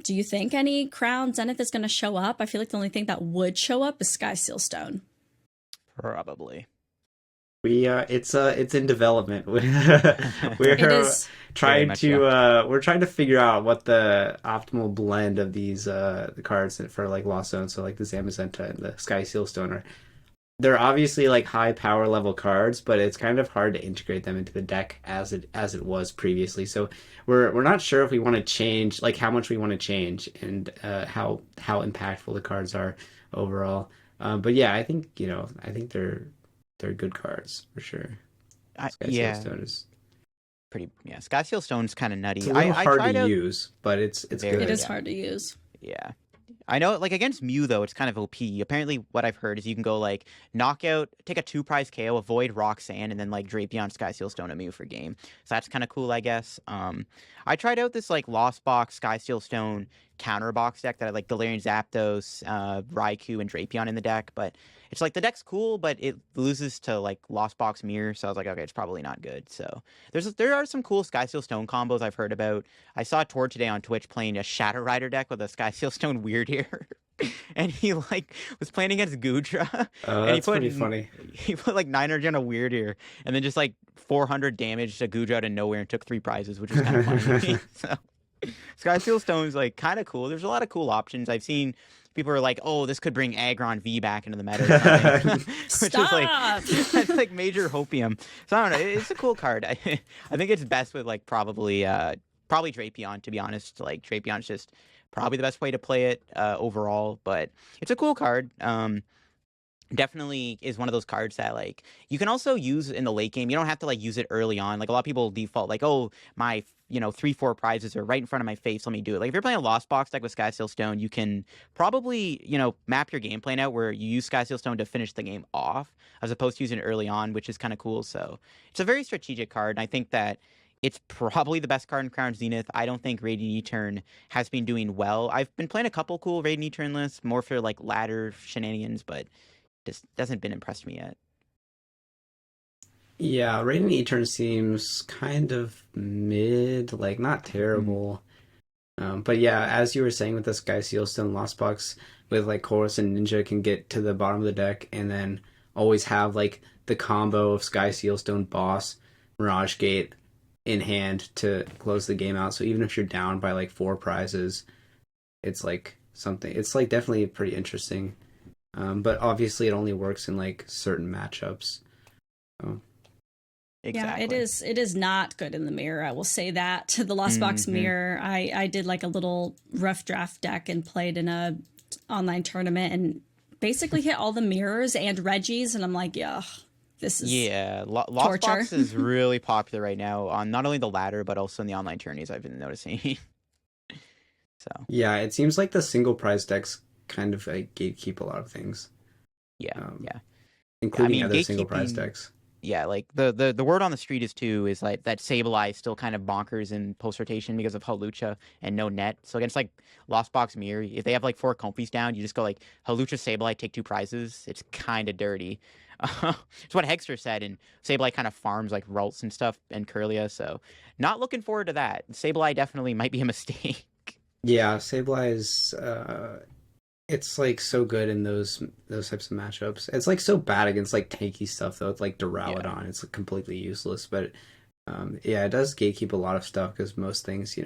S3: Do you think any Crown Zenith is going to show up? I feel like the only thing that would show up is Sky Sealstone.
S1: Probably.
S2: It's in development. We're trying to figure out what the optimal blend of these the cards for like Lost Zone, so like the Zamazenta and the Sky Sealstone are. They're obviously like high power level cards, but it's kind of hard to integrate them into the deck as it was previously. So we're not sure if we want to change, like how much we want to change and how impactful the cards are overall. But yeah, I think they're good cards for sure. Sky Seal
S1: Yeah,
S2: Stone is
S1: pretty. Yeah, Sky Seal Stone's kind of
S2: it's a
S1: nutty.
S2: little
S1: I
S2: hard to
S1: tried out
S2: use, but it's
S1: very
S3: It
S2: good.
S3: is
S1: yeah
S3: hard to use.
S1: yeah. I know, like against Mew though, it's kind of OP. Apparently, what I've heard is you can go like knockout, take a 2 prize KO, avoid Roxanne, and then like Drapion, Sky Seal Stone, and Mew for game. So that's kind of cool, I guess. I tried out this like Lost Box, Sky Seal Stone counter box deck that had like Galarian Zapdos, Raikou, and Drapion in the deck, but it's like the deck's cool, but it loses to like Lost Box Mirror. So I was like, okay, it's probably not good. So there are some cool Sky Seal Stone combos I've heard about. I saw Tor today on Twitch playing a Shadow Rider deck with a Sky Seal Stone Weird Ear. And he like was playing against Gudra, and
S2: That's pretty funny.
S1: he put like 900 on a Weird Ear, and then just like 400 damage to Gudra out of nowhere and took 3 prizes, which was kind of funny to me. So Sky Seal Stone's like kind of cool. There's a lot of cool options. I've seen people are like, oh, this could bring Aggron V back into the meta or something. Which is like
S3: Stop!
S1: that's like major hopium. So I don't know. It's a cool card. I think it's best with like probably Drapion, to be honest. Like Drapion's just probably the best way to play it overall, but it's a cool card. Definitely is one of those cards that like you can also use in the late game. You don't have to like use it early on. Like a lot of people default like, oh, my 3-4 prizes are right in front of my face, let me do it. Like if you're playing a Lost Box deck with Sky Seal Stone, you can probably map your game plan out where you use Sky Seal Stone to finish the game off as opposed to using it early on, which is kind of cool. So it's a very strategic card, and I think that it's probably the best card in Crown Zenith. I don't think Radiant E-Turn has been doing well. I've been playing a couple cool Radiant E-Turn lists, more for like ladder shenanigans, but just doesn't been impressed me yet.
S2: Yeah, Radiant E-Turn seems kind of mid, like not terrible. But yeah, as you were saying with the Sky Sealstone Lost Box, with like Chorus and Ninja can get to the bottom of the deck and then always have like the combo of Sky Sealstone Boss, Mirage Gate in hand to close the game out. So even if you're down by like 4 prizes, it's like something. It's like definitely pretty interesting. But obviously, it only works in like certain matchups. So.
S1: Exactly.
S3: Yeah, it is not good in the mirror. I will say that. The Lost Box mirror, I did like a little rough draft deck and played in a online tournament and basically hit all the mirrors and Reggies, and I'm like, yeah, this is
S1: Lost
S3: torture.
S1: Box is really popular right now on not only the ladder but also in the online tourneys. I've been noticing. So
S2: yeah, it seems like the single prize decks kind of like gatekeep a lot of things.
S1: Yeah,
S2: including other single prize decks.
S1: Yeah, like the word on the street is like that Sableye is still kind of bonkers in post rotation because of Halucha and no net. So against like Lost Box Mirror, if they have like 4 compies down, you just go like Halucha Sableye, take 2 prizes. It's kind of dirty. It's what Hexter said, and Sableye kind of farms like Ralts and stuff and Curlia. So not looking forward to that. Sableye definitely might be a mistake.
S2: Yeah, Sableye is it's like so good in those types of matchups. It's like so bad against like tanky stuff though. It's like Duraludon. It's like, completely useless. But yeah, it does gatekeep a lot of stuff because most things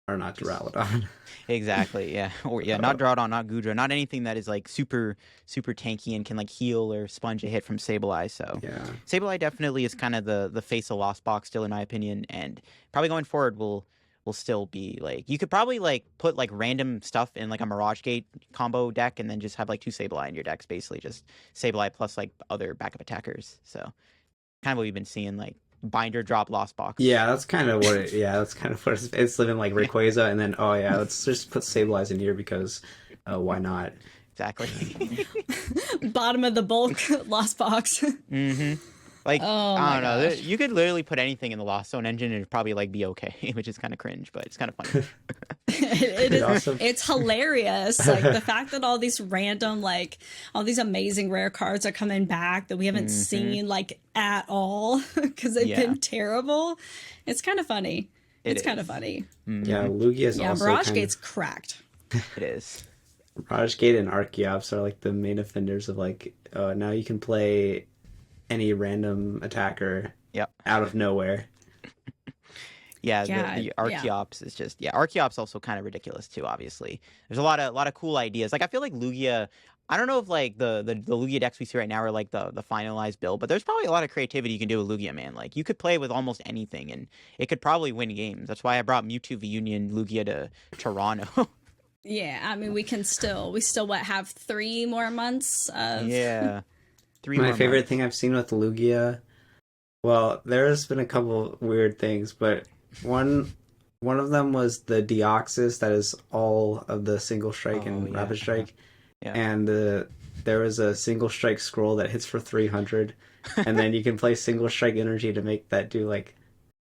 S2: are not Duraludon.
S1: Exactly. Yeah. Or not Duraludon, not Gudra, not anything that is like super tanky and can like heal or sponge a hit from Sableye. So
S2: Yeah,
S1: Sableye definitely is kind of the face of Lost Box still, in my opinion, and probably going forward will still be like you could probably like put like random stuff in like a Mirage Gate combo deck and then just have like 2 Sableye in your decks, basically just Sableye plus like other backup attackers. So kind of what we've been seeing, like binder drop Lost Box.
S2: yeah, that's kind of what it's living like Rayquaza, and then let's just put Sableyes in here because why not?
S1: Exactly.
S3: bottom of the bulk Lost Box.
S1: Mm-hmm. Like,
S3: Oh
S1: I
S3: my
S1: don't know.
S3: gosh.
S1: You could literally put anything in the Lost Zone engine and it'd probably like be okay, which is kind of cringe, but it's kind of funny.
S3: it is
S2: Awesome.
S3: it's hilarious, like the fact that all these random like all these amazing rare cards are coming back that we haven't seen like at all because they've been terrible. It's kind of funny. It's kind of funny.
S2: Yeah, Lugia is
S3: Yeah,
S2: also
S3: Mirage
S2: kind
S3: Gate's cracked.
S1: It is.
S2: Mirage Gate and Archeops are like the main offenders of like now you can play any random attacker out of nowhere.
S1: Yeah,
S3: Yeah,
S1: the Archeops is just Archeops also kind of ridiculous too. Obviously, there's a lot of cool ideas. Like I feel like Lugia. I don't know if like the Lugia decks we see right now are like the finalized build, but there's probably a lot of creativity you can do with Lugia, man. Like you could play with almost anything, and it could probably win games. That's why I brought Mewtwo V Union Lugia to Toronto.
S3: Yeah, I mean, we still what, have 3 more months of.
S1: Yeah, three
S2: My
S1: more
S2: favorite
S1: months.
S2: thing I've seen with Lugia, well, there's been a couple weird things, but one one of them was the Deoxys that is all of the single strike
S1: Oh
S2: and
S1: yeah,
S2: rapid strike,
S1: yeah.
S2: and there was a single strike scroll that hits for 300, and then you can play single strike energy to make that do like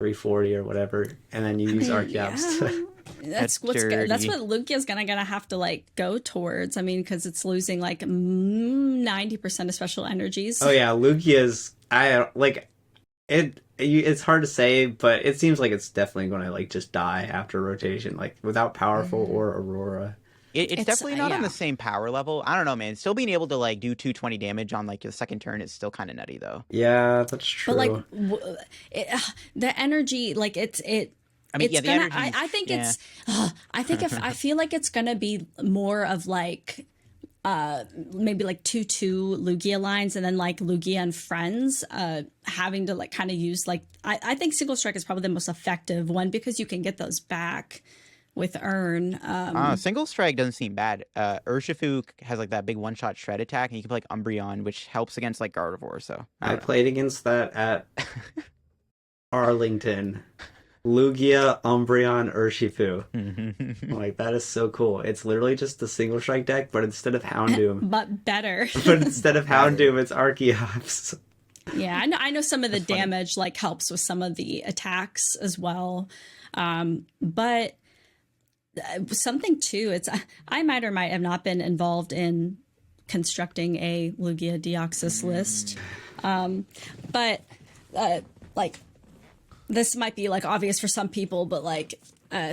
S2: 340 or whatever, and then you
S3: I
S2: use
S3: mean,
S2: Archeops.
S3: yeah.
S1: That's
S3: What's good. That's
S1: dirty.
S3: what Lugia's gonna have to like go towards. I mean, because it's losing like 90% of special energies.
S2: Oh yeah, Lugia's I like it. It's hard to say, but it seems like it's definitely going to like just die after rotation, like without powerful
S3: Mhm.
S2: or Aurora.
S1: It's
S3: It's
S1: definitely not on the
S3: yeah.
S1: same power level. I don't know, man. Still being able to like do 220 damage on like your second turn is still kind of nutty though.
S2: Yeah, that's
S3: But like
S2: true.
S3: it, the energy, like
S1: I mean,
S3: it's
S1: yeah, the
S3: gonna.
S1: energy's
S3: I think
S1: yeah.
S3: it's. I think if I feel like it's gonna be more of like maybe like 2-2 Lugia lines, and then like Lugia and friends having to like kind of use like I think single strike is probably the most effective one because you can get those back with Earn.
S1: Single strike doesn't seem bad. Urshifu has like that big one shot shred attack, and you can play like Umbreon, which helps against like Gardevoir. So I
S2: I
S1: don't
S2: played against that at Arlington. Lugia, Umbreon, Urshifu.
S1: know.
S2: Like that is so cool. It's literally just the single strike deck, but instead of Houndoom,
S3: But better.
S2: but instead of Houndoom, it's Archeops.
S3: Yeah, I know some of the
S1: That's funny.
S3: damage like helps with some of the attacks as well. But something too, it's I might or might have not been involved in constructing a Lugia Deoxys list. But like this might be like obvious for some people, but like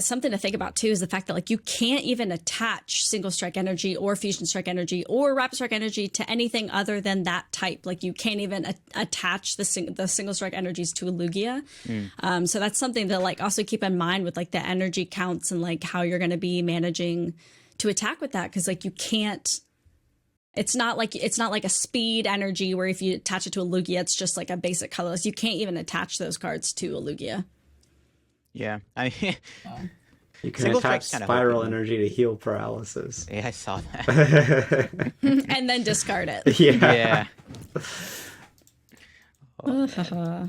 S3: something to think about too is the fact that like you can't even attach single strike energy or fusion strike energy or rapid strike energy to anything other than that type. Like you can't even attach the single strike energies to a Lugia. So that's something to like also keep in mind with like the energy counts and like how you're going to be managing to attack with that, because like you can't. It's not like a speed energy where if you attach it to a Lugia, it's just like a basic colorless. You can't even attach those cards to a Lugia.
S1: Yeah, I mean,
S2: You can
S1: Single
S2: attach
S1: strike's kinda
S2: spiral
S1: hokey.
S2: energy to heal paralysis.
S1: yeah, I saw that.
S3: And then discard it.
S2: Yeah.
S1: Yeah.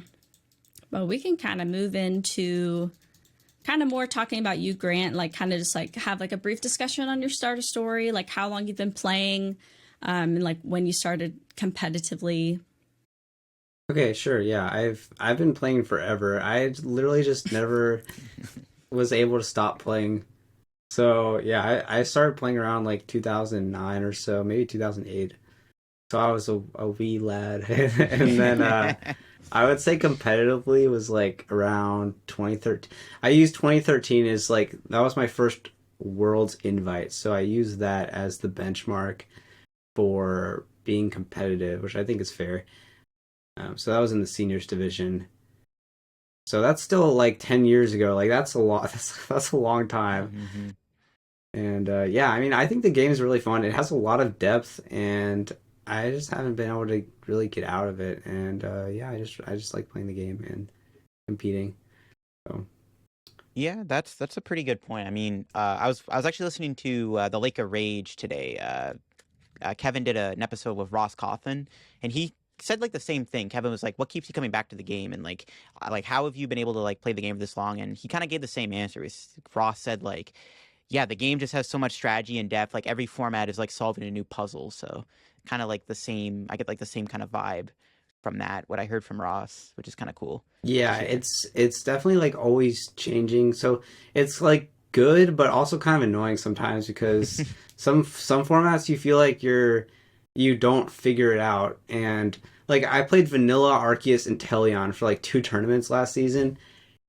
S3: But we can kind of move into kind of more talking about you, Grant, like kind of just like have like a brief discussion on your starter story, like how long you've been playing, and like when you started competitively.
S2: Okay, sure. Yeah, I've been playing forever. I literally just never was able to stop playing. So yeah, I started playing around like 2009 or so, maybe 2008. So I was a wee lad, and then I would say competitively was like around 2013. I used 2013 as like that was my first Worlds invite, so I used that as the benchmark for being competitive, which I think is fair. So that was in the seniors division. So that's still like 10 years ago. Like that's a lot. That's a long time.
S1: Mhm.
S2: And yeah, I mean, I think the game is really fun. It has a lot of depth, and I just haven't been able to really get out of it. And yeah, I just like playing the game and competing. So
S1: Yeah, that's a pretty good point. I mean, I was actually listening to the Lake of Rage today. Kevin did an episode with Ross Coughlin, and he said like the same thing. Kevin was like, "What keeps you coming back to the game?" And like how have you been able to like play the game for this long? And he kind of gave the same answer. Ross said like, "Yeah, the game just has so much strategy and depth. Like every format is like solving a new puzzle." So kind of like the same. I get like the same kind of vibe from that. What I heard from Ross, which is kind of cool to
S2: yeah,
S1: hear.
S2: it's definitely like always changing. So it's like good, but also kind of annoying sometimes because some formats you feel like you don't figure it out. And like I played Vanilla, Arceus, and Teleon for like 2 tournaments last season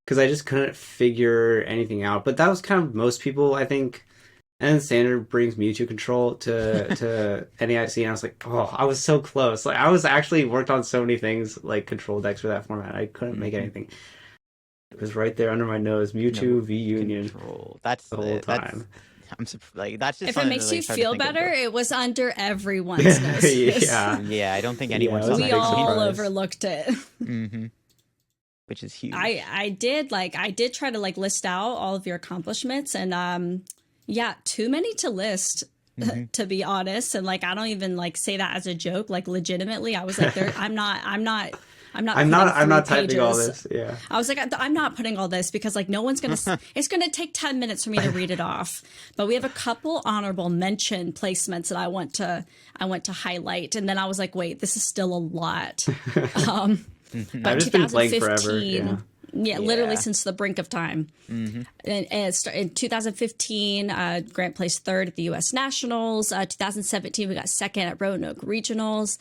S2: because I just couldn't figure anything out. But that was kind of most people, I think. And then Standard brings Mewtwo Control to NAIC, and I was like, oh, I was so close. Like I was actually worked on so many things like control decks for that format. I couldn't make
S1: Mhm.
S2: anything. It was right there under my nose.
S1: No
S2: Mewtwo V Union
S1: control. That's
S2: the whole
S1: that's.
S2: time.
S1: Like that's just
S3: If it
S1: something
S3: makes
S1: to,
S3: you
S1: like, start to
S3: feel
S1: think of,
S3: better,
S1: though.
S3: it was under everyone's noses.
S2: Yeah.
S1: Yeah, I don't think
S2: Yeah,
S1: anyone
S2: it
S1: saw
S2: was a
S3: We
S1: that
S2: big
S3: all
S1: coming.
S2: surprise.
S3: overlooked it.
S1: Mm-hmm. Which is huge.
S3: I did try to like list out all of your accomplishments, and Yeah, too many to list. To be honest, and like I don't even like say that as a joke. Like legitimately, I was like, "There, I'm not
S2: I'm
S3: putting
S2: not. I'm
S3: 3
S2: not typing all
S3: pages."
S2: this. Yeah.
S3: I was like, I'm not putting all this because like no one's gonna. It's gonna take 10 minutes for me to read it off. But we have a couple honorable mention placements that I want to highlight, and then I was like, wait, this is still a lot. But
S2: I've just been playing forever.
S3: 2015.
S2: Yeah.
S3: Literally
S1: Yeah.
S3: since the brink of time. And in 2015, Grant placed third at the U.S. Nationals. 2017, we got second at Roanoke Regionals.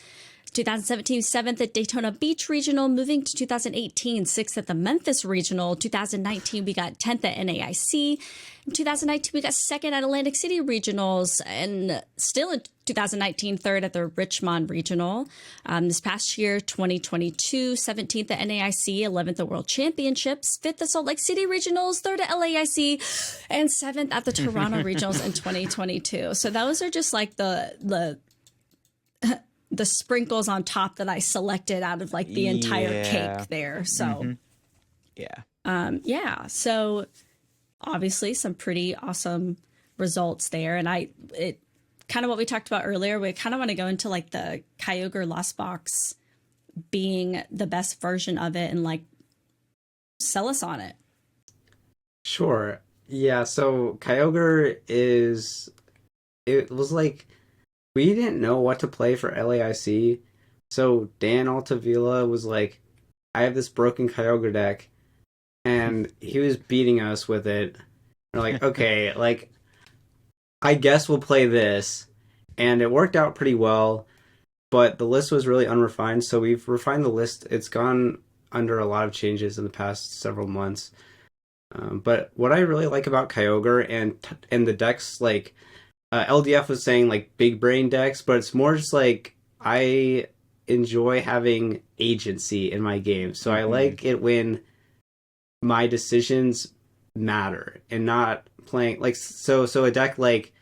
S3: 2017, seventh at Daytona Beach Regional. Moving to 2018, sixth at the Memphis Regional. 2019, we got 10th at NAIC. In 2019, we got second at Atlantic City Regionals. And still in 2019, third at the Richmond Regional. This past year, 2022, 17th at NAIC, 11th at World Championships, 5th at Salt Lake City Regionals, 3rd at LAIC, and 7th at the Toronto Regionals in 2022. So those are just like the sprinkles on top that I selected out of like the entire
S1: Yeah.
S3: cake there. So,
S1: Yeah.
S3: yeah. So obviously some pretty awesome results there. And it kind of what we talked about earlier, we kind of want to go into like the Kyogre Lost Box being the best version of it and like sell us on it.
S2: Sure. Yeah. So Kyogre it was like, we didn't know what to play for LAIC. So Dan Altavilla was like, I have this broken Kyogre deck. And he was beating us with it. We're like, okay, like, I guess we'll play this. And it worked out pretty well. But the list was really unrefined. So we've refined the list. It's gone under a lot of changes in the past several months. But what I really like about Kyogre and the decks, like, LDF was saying like big brain decks, but it's more just like I enjoy having agency in my game. So I like it when my decisions matter and not playing like so a deck like,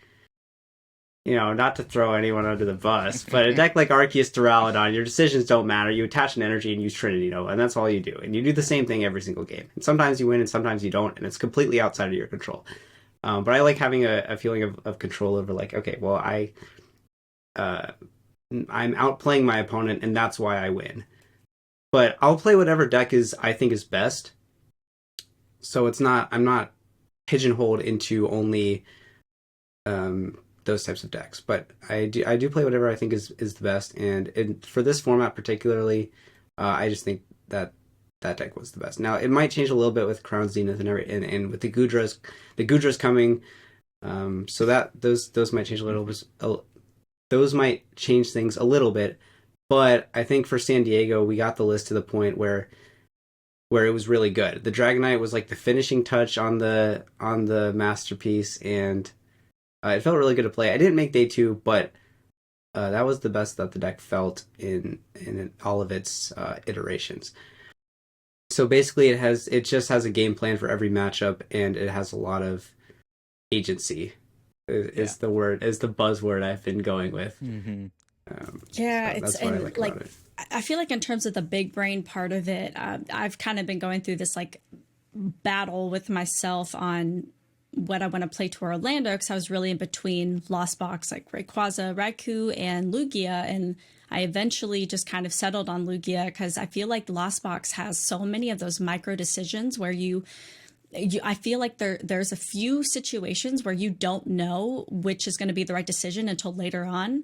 S2: you know, not to throw anyone under the bus, but a deck like Arceus Duraludon, your decisions don't matter. You attach an energy and use Trinity Nova, and that's all you do. And you do the same thing every single game. And sometimes you win and sometimes you don't, and it's completely outside of your control. But I like having a feeling of control over like, okay, well, I'm outplaying my opponent, and that's why I win. But I'll play whatever deck I think is best. So I'm not pigeonholed into only those types of decks. But I do play whatever I think is the best. And for this format particularly, I just think that deck was the best. Now it might change a little bit with Crown Zenith and with the Gudras coming, so that those might change a little bit. Those might change things a little bit, but I think for San Diego we got the list to the point where it was really good. The Dragonite was like the finishing touch on the masterpiece, and it felt really good to play. I didn't make day 2, but that was the best that the deck felt in all of its iterations. So basically it just has a game plan for every matchup, and it has a lot of agency is the buzzword I've been going with.
S3: Yeah,
S2: so
S3: it's
S2: that's what I
S3: and
S2: like about it.
S3: I feel like in terms of the big brain part of it, I've kind of been going through this like battle with myself on what I want to play to Orlando, because I was really in between Lost Box, like Rayquaza, Raikou, and Lugia, and I eventually just kind of settled on Lugia because I feel like Lost Box has so many of those micro decisions where I feel like there's a few situations where you don't know which is going to be the right decision until later on.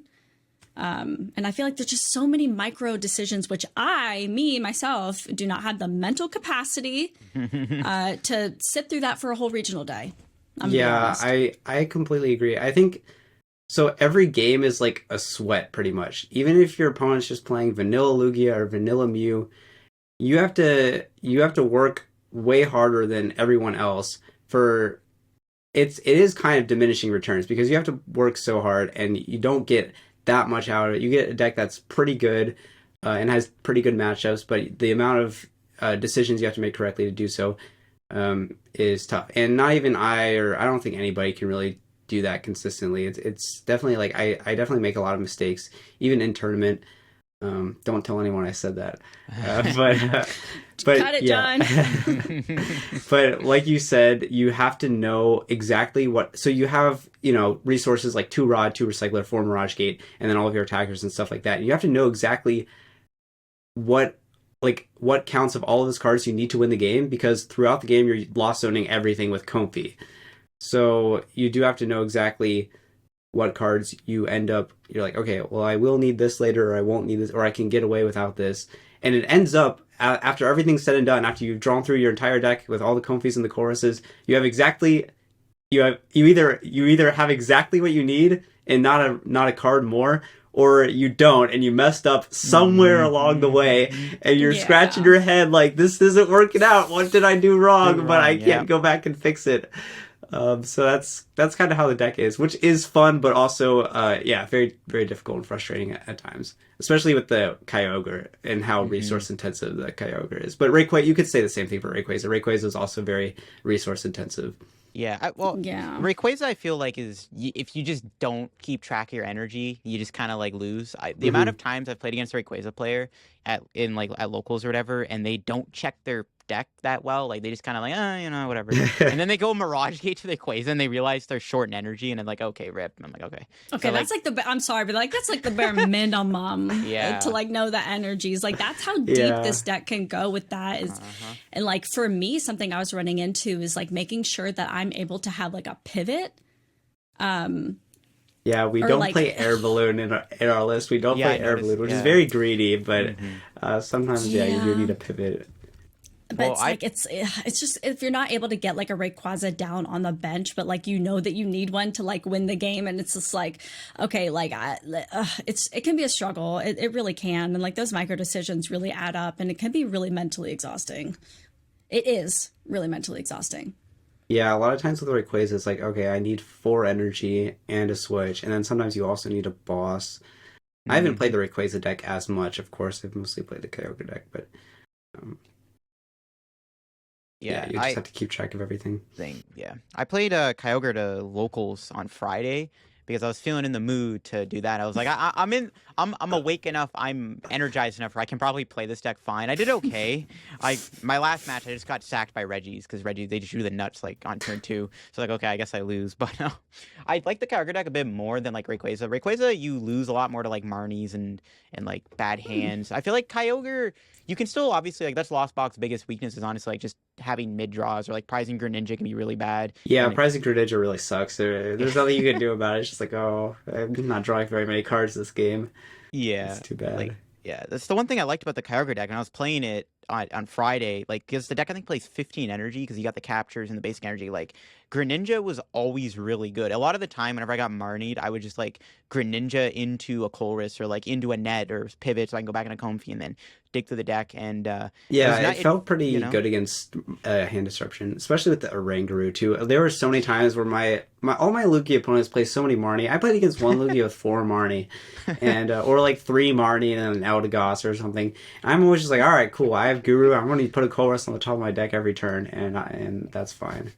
S3: And I feel like there's just so many micro decisions, which myself, do not have the mental capacity to sit through that for a whole regional day.
S2: Yeah, I completely agree. I think so. Every game is like a sweat, pretty much. Even if your opponent's just playing vanilla Lugia or vanilla Mew, you have to work way harder than everyone else. It is kind of diminishing returns because you have to work so hard and you don't get that much out of it. You get a deck that's pretty good and has pretty good matchups, but the amount of decisions you have to make correctly to do so is tough. And not even I don't think anybody can really do that consistently. It's definitely like I definitely make a lot of mistakes even in tournament. Don't tell anyone I said that. But
S3: Got it,
S2: yeah.
S3: John.
S2: But like you said, you have to know exactly what. So you have, resources like 2 Rod, 2 Recycler, 4 Mirage Gate, and then all of your attackers and stuff like that. And you have to know exactly what counts of all of those cards you need to win the game, because throughout the game you're lost zoning everything with Comfy. So you do have to know exactly what cards you're like, okay, well, I will need this later, or I won't need this, or I can get away without this. And it ends up, after everything's said and done, after you've drawn through your entire deck with all the Comfies and the choruses, you either have exactly what you need and not a card more, or you don't, and you messed up somewhere along the way, and you're scratching your head like, this isn't working out. What did I do wrong? But I can't go back and fix it. So that's kind of how the deck is, which is fun, but also, very, very difficult and frustrating at times, especially with the Kyogre and how resource intensive the Kyogre is. But Rayquaza, you could say the same thing for Rayquaza. Rayquaza is also very resource intensive.
S1: Yeah, Rayquaza, I feel like, is if you just don't keep track of your energy, you just kind of like lose. The amount of times I've played against a Rayquaza player at locals or whatever, and they don't check their deck that well, like they just kind of like, whatever, and then they go Mirage Gate to the Rayquaza and they realize they're short in energy, and I'm like, okay, rip. And I'm like, okay, so,
S3: that's like I'm sorry, but like that's like the bare minimum to like know the energies. Like that's how deep this deck can go with that is, and like for me, something I was running into is like making sure that I'm able to have like a pivot.
S2: Yeah, we don't play Air Balloon in our list. We don't play Air Balloon, which is very greedy, but sometimes you do need a pivot.
S3: But it's just, if you're not able to get like a Rayquaza down on the bench, but like that you need one to like win the game, and it's just like, okay, like it can be a struggle. It really can, and like those micro decisions really add up, and it can be really mentally exhausting. It is really mentally exhausting.
S2: Yeah, a lot of times with Rayquaza, it's like, okay, I need 4 energy and a switch, and then sometimes you also need a boss. I haven't played the Rayquaza deck as much, of course. I've mostly played the Kyogre deck, but you just have to keep track of everything.
S1: I played Kyogre to locals on Friday because I was feeling in the mood to do that. I was like, I'm awake enough, I'm energized enough where I can probably play this deck fine. I did okay. My last match, I just got sacked by Reggie's because Reggie, they just drew the nuts like on turn 2. So like, okay, I guess I lose. But I like the Kyogre deck a bit more than like Rayquaza. Rayquaza, you lose a lot more to like Marnies and like bad hands. I feel like Kyogre, you can still obviously, like, that's Lost Box's biggest weakness is honestly like just having mid draws, or like Prizing Greninja can be really bad.
S2: Yeah, Prizing Greninja really sucks. There's nothing you can do about it. It's just like, oh, I'm not drawing very many cards this game.
S1: Yeah,
S2: it's too bad.
S1: That's the one thing I liked about the Kyogre deck when I was playing it on Friday. Like, because the deck I think plays 15 energy because you got the captures and the basic energy. Like, Greninja was always really good. A lot of the time, whenever I got Marnied, I would just like Greninja into a Colress or like into a net or pivot so I can go back into Comfy and then dig through the deck. And
S2: it felt pretty good against hand disruption, especially with the Oranguru too. There were so many times where all my Lugia opponents play so many Marnie. I played against one Lugia with 4 Marnie, and or like 3 Marnie and an Eldegoss or something. And I'm always just like, all right, cool. I have Guru. I'm going to put a Colress on the top of my deck every turn, and that's fine.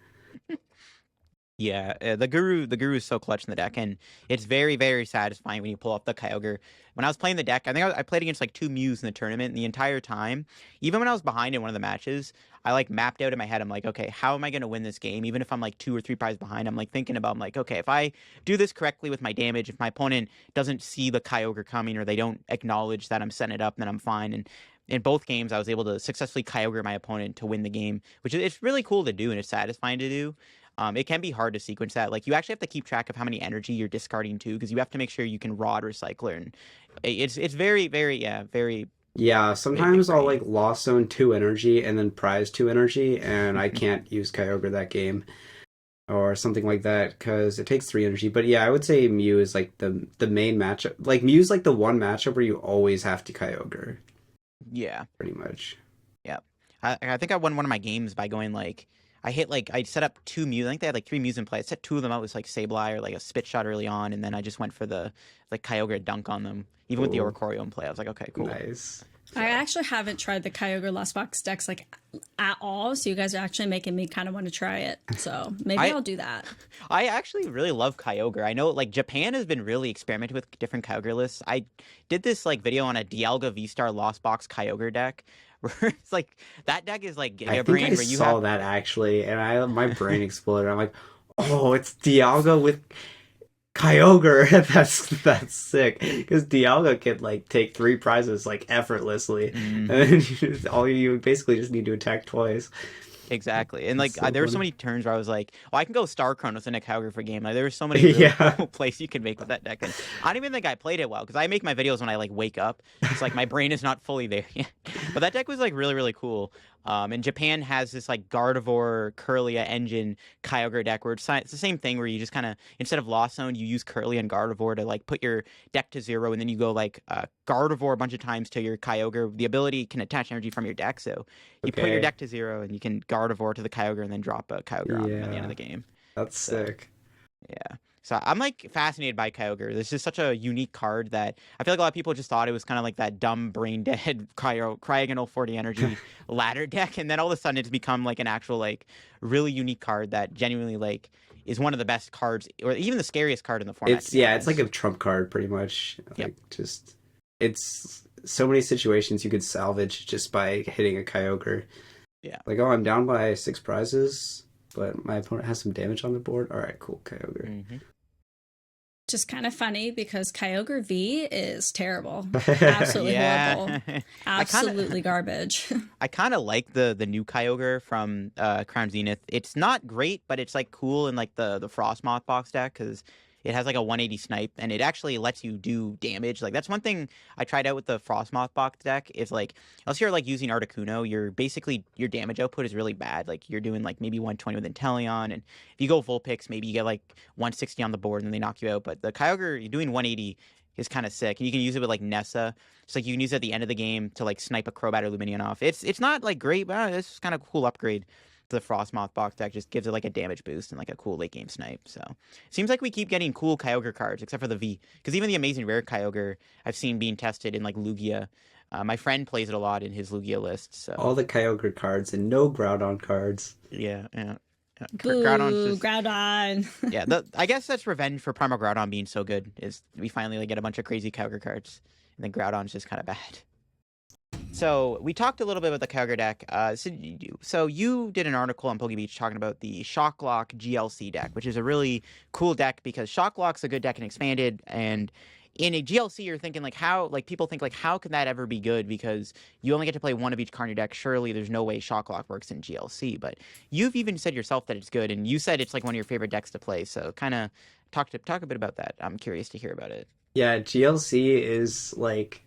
S1: Yeah, the Guru is so clutch in the deck, and it's very, very satisfying when you pull off the Kyogre. When I was playing the deck, I think I played against like 2 Mews in the tournament, and the entire time, even when I was behind in one of the matches, I like mapped out in my head, I'm like, okay, how am I going to win this game? Even if I'm like 2 or 3 prizes behind, I'm like thinking about, I'm like, okay, if I do this correctly with my damage, if my opponent doesn't see the Kyogre coming or they don't acknowledge that I'm setting it up, then I'm fine. And in both games, I was able to successfully Kyogre my opponent to win the game, which it's really cool to do, and it's satisfying to do. It can be hard to sequence that. Like, you actually have to keep track of how many energy you're discarding too, because you have to make sure you can Rod Recycler, and it's very, very, very.
S2: Yeah, sometimes I'll like Lost Zone 2 energy and then Prize 2 energy, and I can't use Kyogre that game or something like that because it takes 3 energy. But yeah, I would say Mew is like the main matchup. Like, Mew's like the one matchup where you always have to Kyogre.
S1: Yeah,
S2: pretty much.
S1: Yeah, I think I won one of my games by going like. I set up 2 Mews. I think they had like 3 Mews in play. I set 2 of them out with like Sableye or like a Spit Shot early on, and then I just went for the like Kyogre dunk on them. Even with the Oricorio in play, I was like, okay, cool.
S2: Nice.
S3: I actually haven't tried the Kyogre Lost Box decks like at all, so you guys are actually making me kind of want to try it. So maybe I'll do that.
S1: I actually really love Kyogre. I know like Japan has been really experimenting with different Kyogre lists. I did this like video on a Dialga V-Star Lost Box Kyogre deck. Where it's like that deck is like
S2: I
S1: a
S2: think
S1: brain
S2: I
S1: where you
S2: saw
S1: have
S2: that actually, and my brain exploded. I'm like, oh, it's Dialga with Kyogre. That's sick. Because Dialga can like take 3 prizes like effortlessly, and then you basically just need to attack twice.
S1: exactly. And like
S2: So
S1: there were so
S2: funny.
S1: many turns where I was like, well, I can go Star Chronos in a Kyogre for game. Like there were so many really
S2: Yeah.
S1: cool plays you can make with that deck. And I don't even think I played it well because I make my videos when I like wake up. It's like my brain is not fully there yet. But that deck was like really, really cool. And Japan has this like Gardevoir, Kirlia engine Kyogre deck where it's the same thing where you just kind of, instead of Lost Zone, you use Kirlia and Gardevoir to like put your deck to 0, and then you go like Gardevoir a bunch of times to your Kyogre. The ability can attach energy from your deck, so you put your
S2: Okay.
S1: deck to 0 and you can Gardevoir to the Kyogre and then drop a Kyogre on them at the end of
S2: Yeah.
S1: the game.
S2: That's
S1: So
S2: sick.
S1: yeah. So I'm like fascinated by Kyogre. This is such a unique card that I feel like a lot of people just thought it was kind of like that dumb brain dead Cryogonal 40 energy ladder deck, and then all of a sudden it's become like an actual like really unique card that genuinely like is one of the best cards, or even the scariest card in the format.
S2: It's like a trump card pretty much.
S1: Yep.
S2: Like just it's so many situations you could salvage just by hitting a Kyogre.
S1: Yeah.
S2: Like, oh, I'm down by 6 prizes, but my opponent has some damage on the board. All right, cool, Kyogre.
S1: Mm-hmm.
S3: Just kind of funny because Kyogre V is terrible. Absolutely horrible. Absolutely garbage.
S1: I kind of like the new Kyogre from Crown Zenith. It's not great, but it's like cool in like the Frostmoth box deck because it has like a 180 snipe and it actually lets you do damage. Like that's one thing I tried out with the Frostmoth box deck is like unless you're like using Articuno, you're basically your damage output is really bad. Like you're doing like maybe 120 with Inteleon, and if you go Vulpix, maybe you get like 160 on the board and then they knock you out. But the Kyogre, you're doing 180 is kind of sick, and you can use it with like Nessa. It's like you can use it at the end of the game to like snipe a Crobat or Lumineon off. It's not like great, but it's kind of a cool upgrade. The Frostmoth box deck just gives it like a damage boost and like a cool late game snipe. So seems like we keep getting cool Kyogre cards, except for the V, because even the amazing rare Kyogre I've seen being tested in like Lugia. My friend plays it a lot in his Lugia list. So
S2: All the Kyogre cards and no Groudon cards.
S1: yeah.
S3: Boo,
S1: Groudon's just,
S3: Groudon.
S1: yeah. I guess that's revenge for Primal Groudon being so good. Is we finally like, get a bunch of crazy Kyogre cards, and then Groudon's just kind of bad. So we talked a little bit about the Kyogre deck. So you did an article on PokeBeach talking about the Shocklock GLC deck, which is a really cool deck because Shocklock's a good deck in Expanded, and in a GLC you're thinking like how people think like how can that ever be good because you only get to play one of each card in your deck. Surely there's no way Shocklock works in GLC, but you've even said yourself that it's good, and you said it's like one of your favorite decks to play. So kind of talk a bit about that. I'm curious to hear about it.
S2: Yeah, GLC is like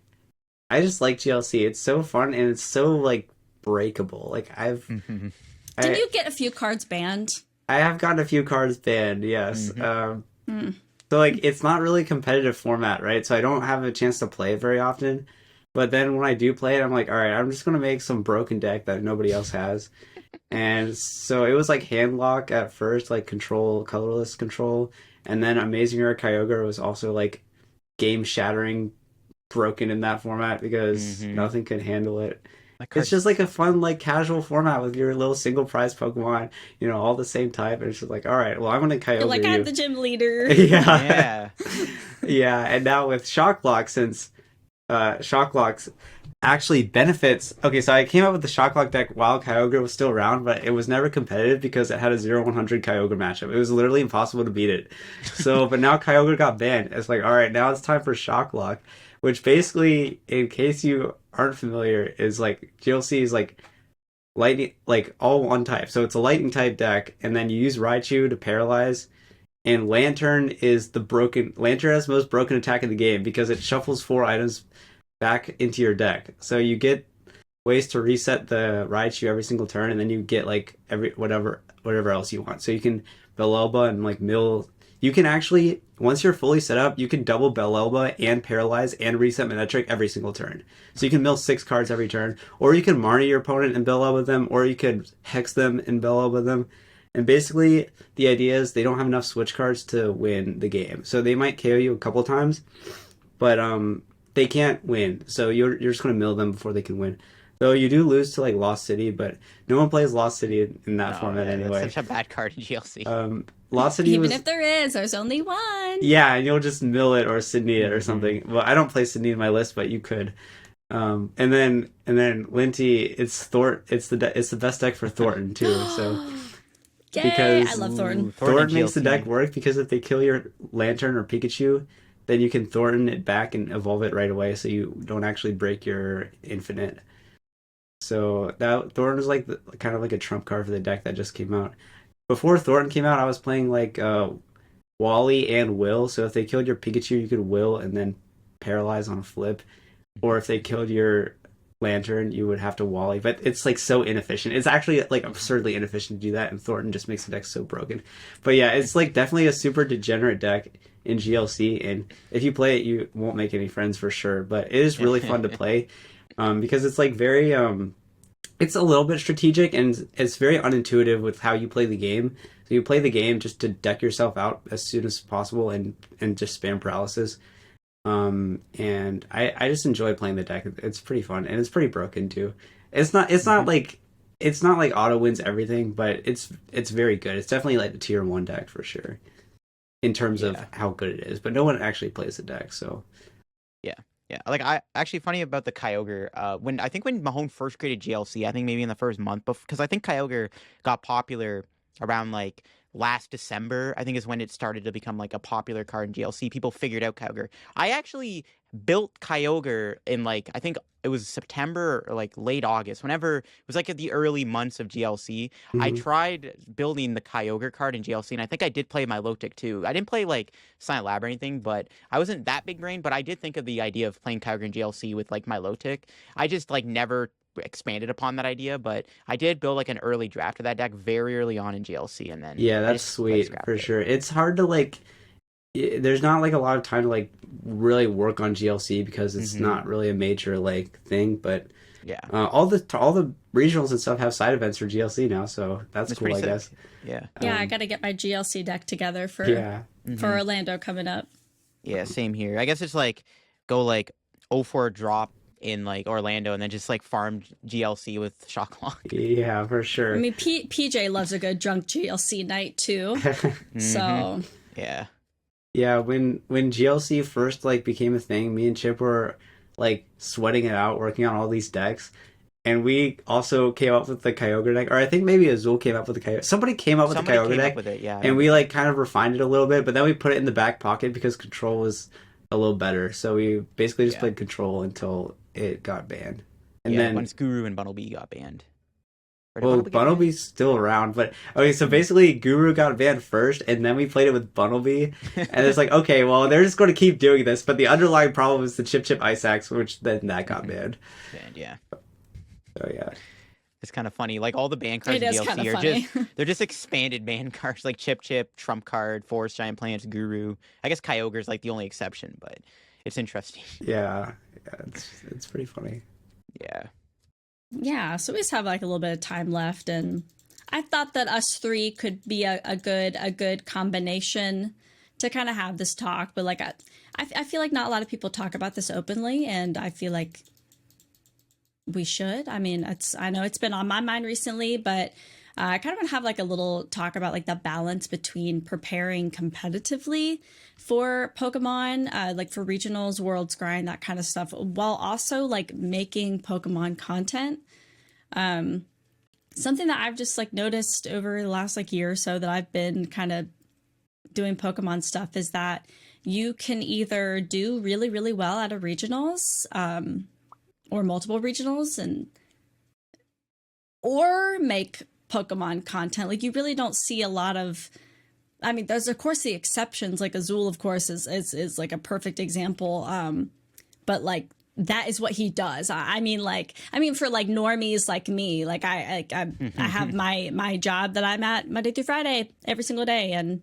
S2: I just like GLC. It's so fun and it's so like breakable. Like
S3: Didn't you get a few cards banned?
S2: I have gotten a few cards banned, yes.
S3: Mm-hmm.
S2: So like it's not really a competitive format, right? So I don't have a chance to play it very often. But then when I do play it, I'm like, all right, I'm just gonna make some broken deck that nobody else has. And so it was like Handlock at first, like control, colorless control, and then Amazing Rare Kyogre was also like game shattering broken in that format because nothing could handle it. It's just like a fun, like casual format with your little single prize Pokemon, all the same type. And it's just like, all right, well, I'm gonna Kyogre
S3: You're like,
S2: you.
S3: I'm the gym leader.
S2: Yeah. Yeah. And now with Shocklock, since Shocklock's actually benefits. Okay, so I came up with the Shocklock deck while Kyogre was still around, but it was never competitive because it had a 0-100 Kyogre matchup. It was literally impossible to beat it. So, but now Kyogre got banned. It's like, all right, now it's time for Shocklock, which basically, in case you aren't familiar, is like GLC is like lightning, like all one type. So it's a lightning type deck, and then you use Raichu to paralyze. And Lantern has the most broken attack in the game because it shuffles 4 items back into your deck. So you get ways to reset the Raichu every single turn, and then you get like whatever else you want. So you can Bellelba and like mill. You can actually, once you're fully set up, you can double Bellelba and Paralyze and reset Manectric every single turn. So you can mill 6 cards every turn, or you can Marnie your opponent and Bellelba them, or you could Hex them and Bellelba them. And basically, the idea is they don't have enough switch cards to win the game. So they might KO you a couple times, but they can't win. So you're just gonna mill them before they can win. Though you do lose to like Lost City, but no one plays Lost City in that
S1: No,
S2: format
S1: yeah,
S2: anyway.
S1: that's such a bad card in GLC.
S2: Lost City
S3: Even
S2: was
S3: if there is, there's only one.
S2: yeah, and you'll just mill it or Sydney it or something. Well, I don't play Sydney in my list, but you could. And then Linty, it's it's the best deck for Thornton too. So
S3: Yay!
S2: because
S3: I love Thornton.
S2: Thornton makes the
S1: GLC.
S2: deck work because if they kill your Lantern or Pikachu, then you can Thornton it back and evolve it right away, so you don't actually break your Infinite. So that Thornton is like kind of like a trump card for the deck that just came out. Before Thornton came out, I was playing like Wally and Will. So if they killed your Pikachu, you could Will and then paralyze on a flip. Or if they killed your Lantern, you would have to Wally. But it's like so inefficient. It's actually like absurdly inefficient to do that, and Thornton just makes the deck so broken. But yeah, it's like definitely a super degenerate deck in GLC, and if you play it, you won't make any friends for sure. But it is really fun to play because it's like very it's a little bit strategic and it's very unintuitive with how you play the game. So you play the game just to deck yourself out as soon as possible and just spam paralysis. And I just enjoy playing the deck. It's pretty fun and it's pretty broken too. It's not like auto wins everything, but it's very good. It's definitely like the tier 1 deck for sure in terms of how good it is. But no one actually plays the deck, so
S1: Yeah, like I actually funny about the Kyogre. When Mahone first created GLC, I think maybe in the first month, because I think Kyogre got popular around like last December. I think is when it started to become like a popular card in GLC. People figured out Kyogre. I actually built Kyogre in like I think it was September or like late August. Whenever it was like at the early months of GLC, I tried building the Kyogre card in GLC, and I think I did play my Milotic too. I didn't play like Silent Lab or anything, but I wasn't that big brain. But I did think of the idea of playing Kyogre in GLC with like my Milotic. I just like never expanded upon that idea, but I did build like an early draft of that deck very early on in GLC, and then
S2: yeah, that's sweet for sure. It's hard to like. There's not like a lot of time to like really work on GLC because it's not really a major like thing, but
S1: yeah,
S2: all the regionals and stuff have side events for GLC now, so that's cool, I guess.
S1: Yeah,
S3: I got to get my GLC deck together for Orlando coming up.
S1: Yeah, same here. I guess it's like go like 0-4 drop in like Orlando and then just like farm GLC with Shock Lock.
S2: Yeah, for sure.
S3: I mean, PJ loves a good drunk GLC night too. So
S1: yeah.
S2: Yeah, when GLC first like became a thing, me and Chip were like sweating it out, working on all these decks, and we also came up with the Kyogre deck, or I think maybe Azul came up with the Kyogre. Somebody came up with the Kyogre deck,
S1: with it, yeah,
S2: and we like kind of refined it a little bit, but then we put it in the back pocket because Control was a little better. So we basically just played Control until it got banned, and then
S1: once Guru and Bunnelby got banned.
S2: Well, Bunnelby's still around, but okay, so basically Guru got banned first, and then we played it with Bunnelby, and it's like, okay, well, they're just going to keep doing this, but the underlying problem is the Chip Ice Axe, which then that got banned.
S1: Yeah.
S2: So yeah.
S1: It's kind of funny. Like all the ban cards in DLC are they're just expanded ban cards like Chip, Trump Card, Forest Giant Plants, Guru. I guess Kyogre's like the only exception, but it's interesting.
S2: Yeah, it's pretty funny.
S3: Yeah, so we just have like a little bit of time left, and I thought that us three could be a good combination to kind of have this talk. But like I feel like not a lot of people talk about this openly, and I feel like we should. I mean, I know it's been on my mind recently, but I kind of want to have like a little talk about like the balance between preparing competitively for Pokemon, like for regionals, worlds, grind, that kind of stuff, while also like making Pokemon content. Something that I've just like noticed over the last like year or so that I've been kind of doing Pokemon stuff is that you can either do really, really well at a regionals, or multiple regionals, or make Pokemon content. Like you really don't see a lot of, I mean, there's of course the exceptions, like Azul of course is like a perfect example, but like that is what he does. I mean for like normies like me, like I have my job that I'm at Monday through Friday every single day, and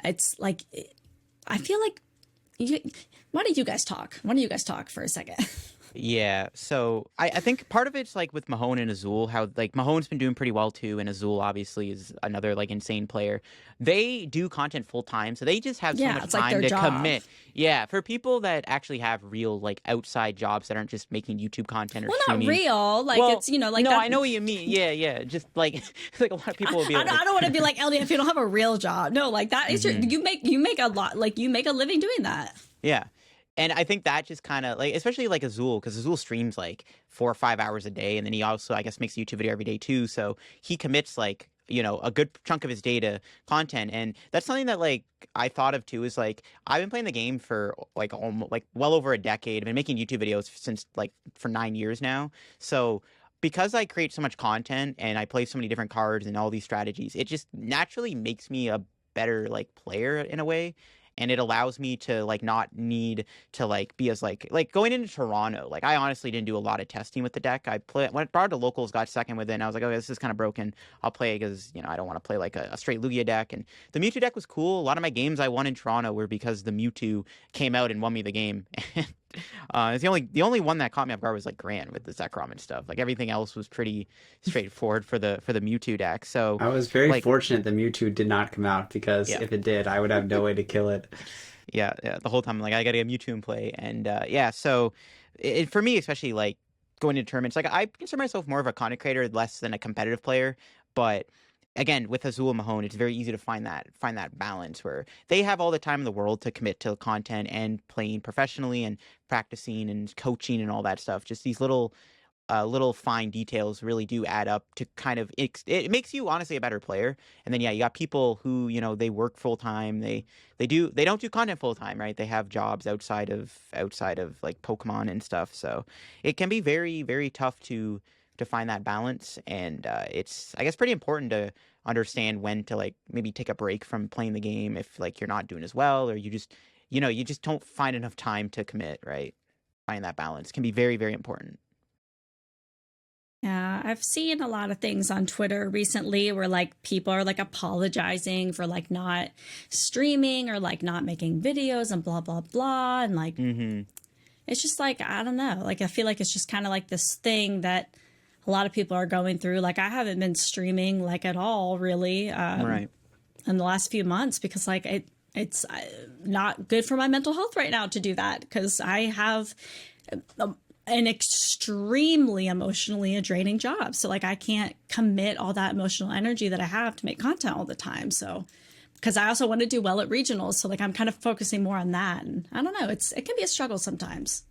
S3: it's like I feel like why don't you guys talk for a second?
S1: Yeah, so I think part of it's like with Mahone and Azul, how like Mahone's been doing pretty well too, and Azul obviously is another like insane player. They do content full time, so they just have so
S3: Yeah,
S1: much
S3: it's like
S1: time
S3: their
S1: to
S3: job.
S1: commit. Yeah, for people that actually have real like outside jobs that aren't just making YouTube content or
S3: Well, not
S1: streaming.
S3: real. Like
S1: Well,
S3: it's, you know, like
S1: no,
S3: that.
S1: I know what you mean. Yeah, yeah, just like like a lot of people will be able to.
S3: I don't want to be like LD if you don't have a real job. No, like that is your,
S1: Mhm.
S3: you make a lot, like you make a living doing that.
S1: Yeah. And I think that just kind of like, especially like Azul, because Azul streams like 4 or 5 hours a day. And then he also, I guess, makes a YouTube video every day too. So he commits like, a good chunk of his day to content. And that's something that like I thought of too is like, I've been playing the game for like almost like well over a decade. I've been making YouTube videos since like for 9 years now. So because I create so much content and I play so many different cards and all these strategies, it just naturally makes me a better like player in a way, and it allows me to like not need to like be as like going into Toronto. Like I honestly didn't do a lot of testing with the deck. I play when it brought to locals, got second with it, and I was like, okay, this is kind of broken. I'll play because I don't want to play like a straight Lugia deck. And the Mewtwo deck was cool. A lot of my games I won in Toronto were because the Mewtwo came out and won me the game. It's the only one that caught me off guard was like Gran with the Zekrom and stuff. Like everything else was pretty straightforward for the Mewtwo deck. So
S2: I was very
S1: like
S2: fortunate the Mewtwo did not come out because
S1: yeah.
S2: if it did, I would have no way to kill it.
S1: Yeah, yeah. The whole time, I'm like, I gotta get Mewtwo in play, and yeah. So, for me, especially like going into tournaments, like I consider myself more of a content creator, less than a competitive player. But again, with Azul and Mahone, it's very easy to find that balance where they have all the time in the world to commit to content and playing professionally and practicing and coaching and all that stuff. Just these little fine details really do add up to kind of it makes you honestly a better player. And then yeah, you got people who they work full time. They don't do content full time, right? They have jobs outside of like Pokemon and stuff. So it can be very very tough to find that balance. And it's I guess pretty important to understand when to like maybe take a break from playing the game if like you're not doing as well, or you just don't find enough time to commit, right? Finding that balance can be very very important.
S3: Yeah, I've seen a lot of things on Twitter recently where like people are like apologizing for like not streaming or like not making videos and blah blah blah, and like
S1: Mm-hmm.
S3: it's just like I don't know, like I feel like it's just kind of like this thing that a lot of people are going through. Like I haven't been streaming like at all really
S1: Right.
S3: in the last few months because like it's not good for my mental health right now to do that because I have an extremely emotionally draining job. So like I can't commit all that emotional energy that I have to make content all the time. So because I also want to do well at regionals, so like I'm kind of focusing more on that. And I don't know, it can be a struggle sometimes.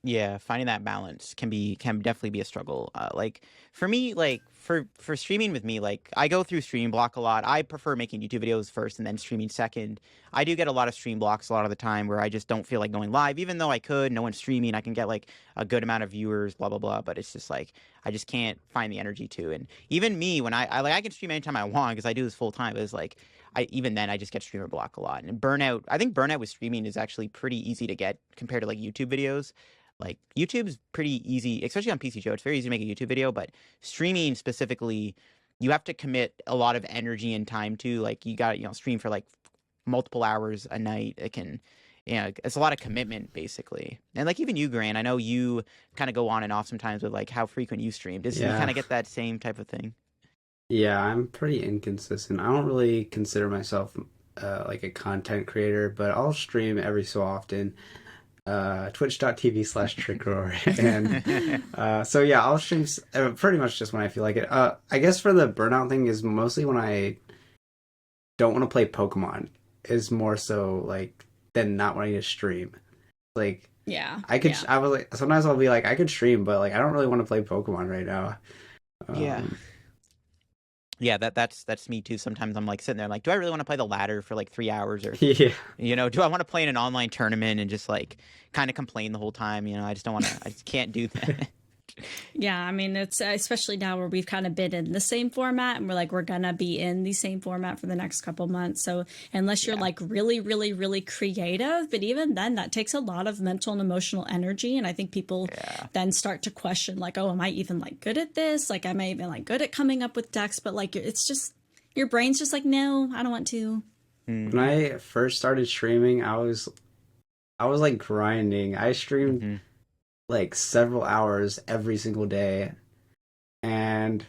S1: Yeah, finding that balance can definitely be a struggle. Like for me, like for streaming with me, like I go through stream block a lot. I prefer making YouTube videos first and then streaming second. I do get a lot of stream blocks a lot of the time where I just don't feel like going live, even though I could. No one's streaming. I can get like a good amount of viewers, blah blah blah. But it's just like I just can't find the energy to. And even me, when I like I can stream anytime I want because I do this full time. But it's like even then I just get streamer block a lot. And burnout, I think burnout with streaming is actually pretty easy to get compared to like YouTube videos. Like YouTube's pretty easy, especially on PTCGO. It's very easy to make a YouTube video, but streaming specifically, you have to commit a lot of energy and time to. Like you got stream for like multiple hours a night. It can, it's a lot of commitment basically. And like even you, Grant, I know you kind of go on and off sometimes with like how frequent you stream. Does you
S2: Yeah.
S1: kind of get that same type of thing?
S2: Yeah, I'm pretty inconsistent. I don't really consider myself like a content creator, but I'll stream every so often. Twitch.tv/Trickroar. And so yeah, I'll stream pretty much just when I feel like it. I guess for the burnout thing is mostly when I don't want to play Pokemon, is more so like than not wanting to stream. Like
S3: Yeah.
S2: I was like, sometimes I'll be like, I could stream, but like I don't really want to play Pokemon right now.
S1: Yeah. Yeah, that's me too. Sometimes I'm like sitting there like, do I really want to play the ladder for like 3 hours, or
S2: Yeah.
S1: do I want to play in an online tournament and just like kind of complain the whole time? I just don't want to. I just can't do that.
S3: Yeah, I mean, it's especially now where we've kind of been in the same format and we're gonna be in the same format for the next couple months. So unless you're like really, really, really creative, but even then that takes a lot of mental and emotional energy. And I think people then start to question like, oh, am I even like good at this? Like, am I even like good at coming up with decks? But like, it's just, your brain's just like, no, I don't want to.
S2: When I first started streaming, I was like grinding. I streamed like several hours every single day, and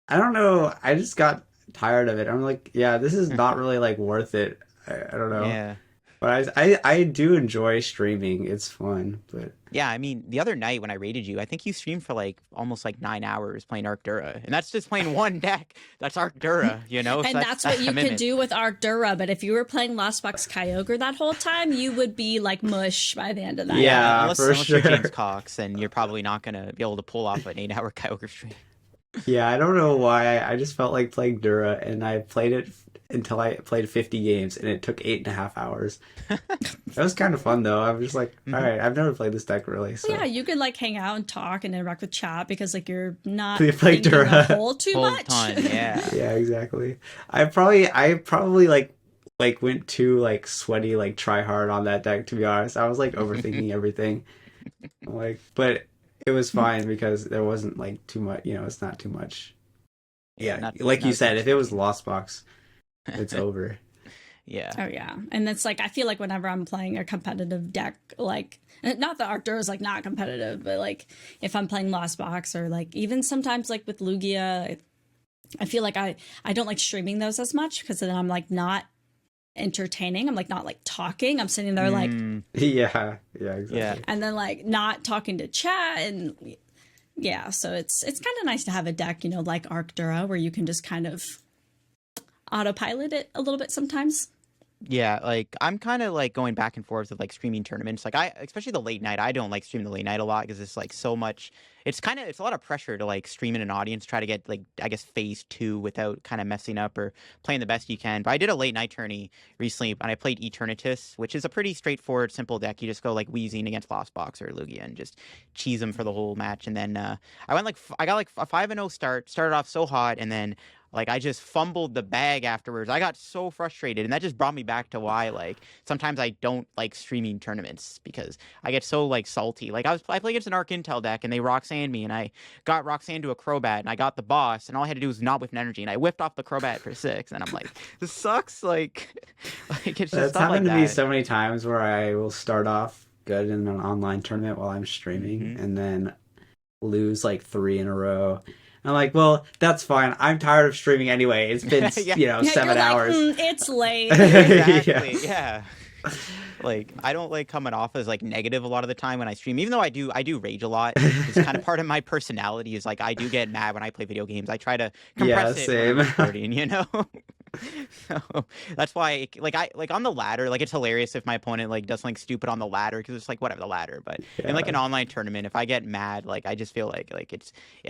S2: I don't know. I just got tired of it. I'm like, yeah, this is not really like worth it. I don't know.
S1: Yeah.
S2: But I do enjoy streaming. It's fun. But
S1: Yeah, I mean, the other night when I raided you, I think you streamed for like almost like 9 hours playing Arctura, and that's just playing one deck. That's Arctura, you know. So
S3: And that's what you could
S1: commitment.
S3: do with Arctura, but if you were playing Lost Box Kyogre that whole time, you would be like mush by the end of that.
S2: Yeah,
S1: unless,
S2: for
S1: unless you're
S2: sure.
S1: James Cox, then you're probably not gonna be able to pull off an 8-hour Kyogre stream.
S2: yeah, I don't know why. I just felt like playing Dura, and I played it until I played 50 games, and it took 8.5 hours. That was kind of fun though. I was just like, all right, I've never played this deck really. So
S3: Yeah, you could like hang out and talk and interact with chat because like you're not
S2: You play
S3: thinking
S2: Dura.
S3: a whole too
S1: Full
S3: much.
S1: ton, yeah.
S2: yeah, exactly. I probably like went too like sweaty, like try hard on that deck. To be honest, I was like overthinking everything. Like, but it was fine because there wasn't like too much. You know, it's not too much. Yeah,
S1: Not-
S2: like you
S1: not
S2: said,
S1: too
S2: if it was Lost Box, it's over.
S1: Yeah.
S3: Oh yeah, and it's like I feel like whenever I'm playing a competitive deck, like not that Arctura is like not competitive, but like if I'm playing Lost Box or like even sometimes like with Lugia, I feel like I don't like streaming those as much because then I'm like not entertaining. I'm like not like talking. I'm sitting there like
S2: Yeah, exactly.
S1: Yeah.
S3: and then like not talking to chat and yeah. So it's kind of nice to have a deck, you know, like Arctura where you can just kind of autopilot it a little bit sometimes.
S1: Yeah, like I'm kind of like going back and forth with like streaming tournaments. Like especially the late night, I don't like streaming the late night a lot because it's like so much. It's a lot of pressure to like stream in an audience, try to get like I guess phase 2 without kind of messing up or playing the best you can. But I did a late night tourney recently, and I played Eternatus, which is a pretty straightforward, simple deck. You just go like Wheezing against Lost Box or Lugia and just cheese them for the whole match. And then I got like a 5-0 start. Started off so hot, and then like I just fumbled the bag afterwards. I got so frustrated, and that just brought me back to why like sometimes I don't like streaming tournaments because I get so like salty. Like I played against an Arc Intel deck, and they Roxanne me, and I got Roxanne to a Crobat, and I got the boss, and all I had to do was not whiff an energy, and I whiffed off the Crobat for 6, and I'm like, this sucks. Like it's just
S2: That's
S1: stuff like
S2: happened to me
S1: that.
S2: so many times where I will start off good in an online tournament while I'm streaming and then lose like 3 in a row. And I'm like, well, that's fine. I'm tired of streaming anyway. It's been,
S1: Yeah.
S3: Yeah,
S2: 7
S3: you're
S2: hours.
S3: like, it's late.
S1: Exactly. Yeah. Like I don't like coming off as like negative a lot of the time when I stream, even though I do rage a lot. It's kind of part of my personality is like I do get mad when I play video games. I try to compress it when
S2: same.
S1: I'm recording, you know. So that's why like on the ladder, like it's hilarious if my opponent like does something stupid on the ladder because it's like whatever the ladder. But in like an online tournament, if I get mad, like I just feel like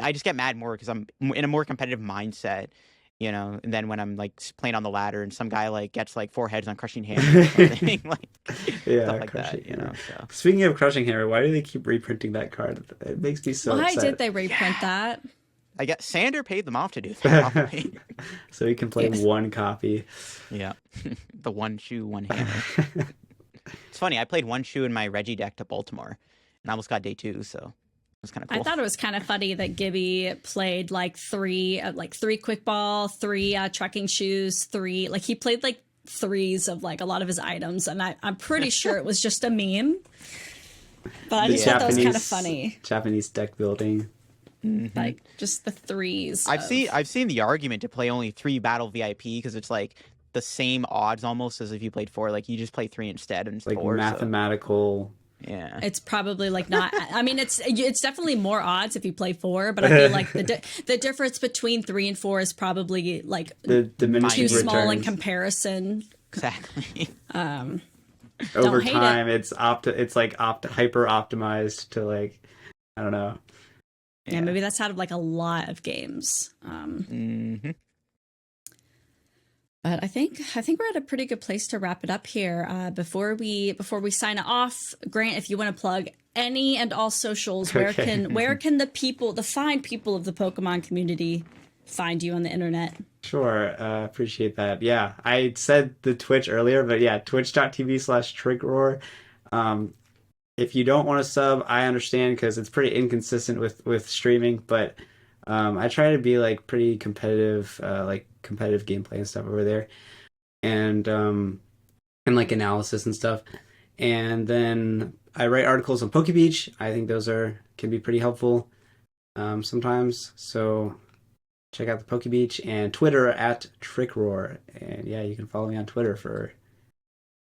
S1: I just get mad more because I'm in a more competitive mindset. You know, and then when I'm like playing on the ladder and some guy like gets like 4 heads on Crushing Hammer or something, like stuff like that, you know. So
S2: Speaking of Crushing Hammer, why do they keep reprinting that card? It makes me so
S3: Why
S2: upset.
S3: did they reprint that?
S1: I guess Sander paid them off to do that. Probably.
S2: So you can play one copy.
S1: Yeah, the one shoe, one hammer. It's funny. I played one shoe in my Reggie deck to Baltimore, and I almost got day 2. So it was kind of cool.
S3: I thought it was kind of funny that Gibby played like three quick ball, 3 trekking shoes, 3 like he played like 3s of like a lot of his items, and I'm pretty sure it was just a meme. But I just thought that was kind of funny,
S2: Japanese deck building.
S3: like just the 3s.
S1: I've seen the argument to play only 3 battle VIP because it's like the same odds almost as if you played 4. Like you just play 3 instead and
S2: Like
S1: 4.
S2: mathematical.
S1: So, yeah.
S3: It's probably like not. I mean, it's definitely more odds if you play 4, but I feel like the difference between 3 and 4 is probably like
S2: The diminishing
S3: too small in
S2: returns.
S3: comparison.
S1: Exactly.
S2: Over
S3: hate
S2: time, it's hyper optimized to like, I don't know.
S3: Yeah, maybe that's out of like a lot of games. But I think we're at a pretty good place to wrap it up here. Before we sign off, Grant, if you want to plug any and all socials, where can the fine people of the Pokemon community find you on the internet?
S2: Sure, appreciate that. Yeah, I said the Twitch earlier, but yeah, twitch.tv/TrickRoar. If you don't want to sub, I understand because it's pretty inconsistent with streaming, but I try to be like pretty competitive, like competitive gameplay and stuff over there, and like analysis and stuff. And then I write articles on PokeBeach. I think those can be pretty helpful sometimes. So check out the PokeBeach, and Twitter at TrickRoar. And yeah, you can follow me on Twitter for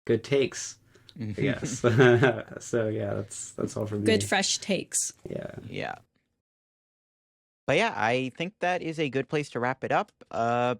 S2: good takes, I guess. So yeah, that's all from me.
S3: Good fresh takes.
S2: Yeah.
S1: Yeah. But yeah, I think that is a good place to wrap it up.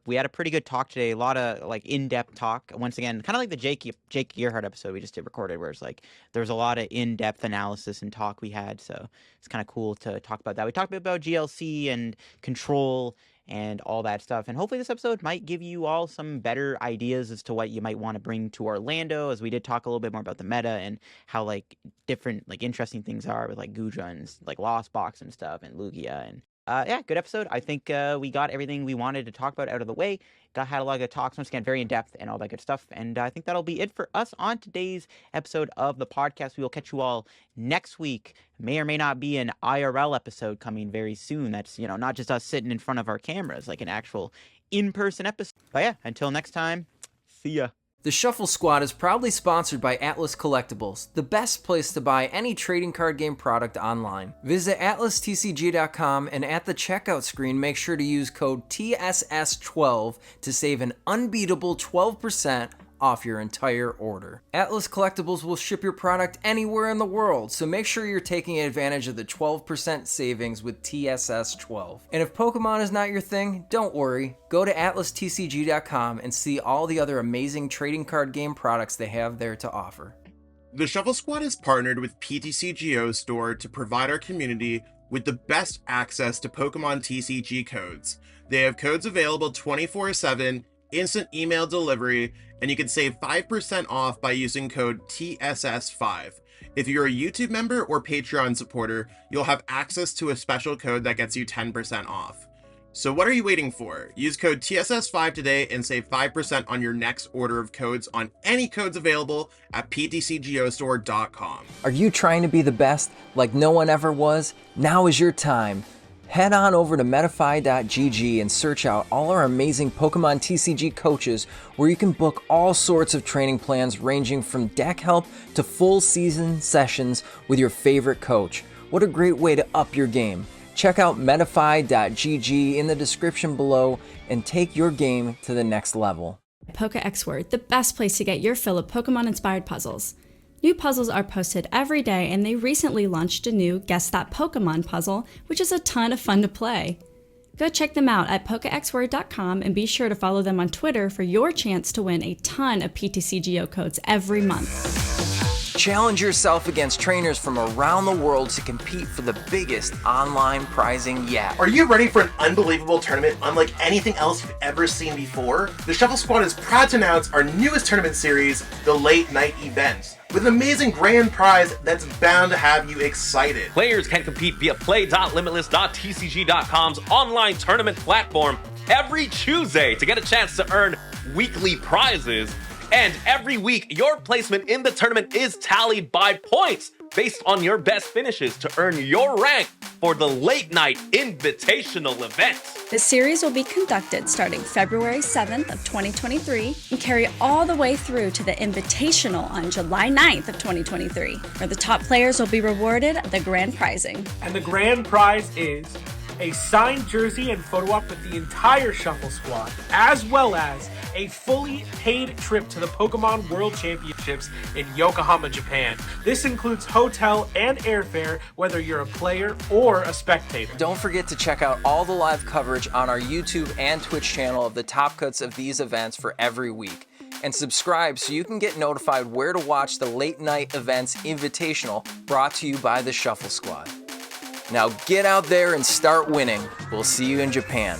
S1: We had a pretty good talk today. A lot of like in-depth talk. Once again, kind of like the Jake Gearhart episode we just recorded, where it's like there's a lot of in-depth analysis and talk we had. So it's kind of cool to talk about that. We talked about GLC and control and all that stuff. And hopefully this episode might give you all some better ideas as to what you might want to bring to Orlando, as we did talk a little bit more about the meta and how like different like interesting things are with like Gudra and like Lost Box and stuff and Lugia. And yeah, good episode. I think we got everything we wanted to talk about out of the way. Had a lot of good talks, once again, very in-depth and all that good stuff. And I think that'll be it for us on today's episode of the podcast. We will catch you all next week. May or may not be an IRL episode coming very soon. That's, not just us sitting in front of our cameras, like an actual in-person episode. But yeah, until next time, see ya.
S5: The Shuffle Squad is proudly sponsored by Atlas Collectibles, the best place to buy any trading card game product online. Visit atlastcg.com and at the checkout screen, make sure to use code TSS12 to save an unbeatable 12% off your entire order. Atlas Collectibles will ship your product anywhere in the world, so make sure you're taking advantage of the 12% savings with TSS12. And if Pokemon is not your thing, don't worry. Go to atlastcg.com and see all the other amazing trading card game products they have there to offer.
S6: The Shuffle Squad is partnered with PTCGO Store to provide our community with the best access to Pokemon TCG codes. They have codes available 24/7, instant email delivery, and you can save 5% off by using code TSS5. If you're a YouTube member or Patreon supporter, you'll have access to a special code that gets you 10% off. So what are you waiting for? Use code TSS5 today and save 5% on your next order of codes on any codes available at ptcgostore.com.
S5: Are you trying to be the best like no one ever was? Now is your time. Head on over to Metafy.gg and search out all our amazing Pokemon TCG coaches, where you can book all sorts of training plans ranging from deck help to full season sessions with your favorite coach. What a great way to up your game. Check out Metafy.gg in the description below and take your game to the next level.
S4: PokeXword, the best place to get your fill of Pokemon-inspired puzzles. New puzzles are posted every day, and they recently launched a new Guess That Pokemon puzzle, which is a ton of fun to play. Go check them out at PokeXword.com and be sure to follow them on Twitter for your chance to win a ton of PTCGO codes every month.
S5: Challenge yourself against trainers from around the world to compete for the biggest online prizing yet.
S6: Are you ready for an unbelievable tournament unlike anything else you've ever seen before? The Shuffle Squad is proud to announce our newest tournament series, the Late Night Event, with an amazing grand prize that's bound to have you excited.
S7: Players can compete via play.limitless.tcg.com's online tournament platform every Tuesday to get a chance to earn weekly prizes. And every week, your placement in the tournament is tallied by points based on your best finishes to earn your rank for the Late Night Invitational event.
S3: The series will be conducted starting February 7th of 2023 and carry all the way through to the Invitational on July 9th of 2023, where the top players will be rewarded the grand prizing.
S8: And the grand prize is a signed jersey and photo op with the entire Shuffle Squad, as well as a fully paid trip to the Pokemon World Championships in Yokohama, Japan. This includes hotel and airfare, whether you're a player or a spectator.
S5: Don't forget to check out all the live coverage on our YouTube and Twitch channel of the top cuts of these events for every week. And subscribe so you can get notified where to watch the Late Night Events Invitational, brought to you by the Shuffle Squad. Now get out there and start winning. We'll see you in Japan.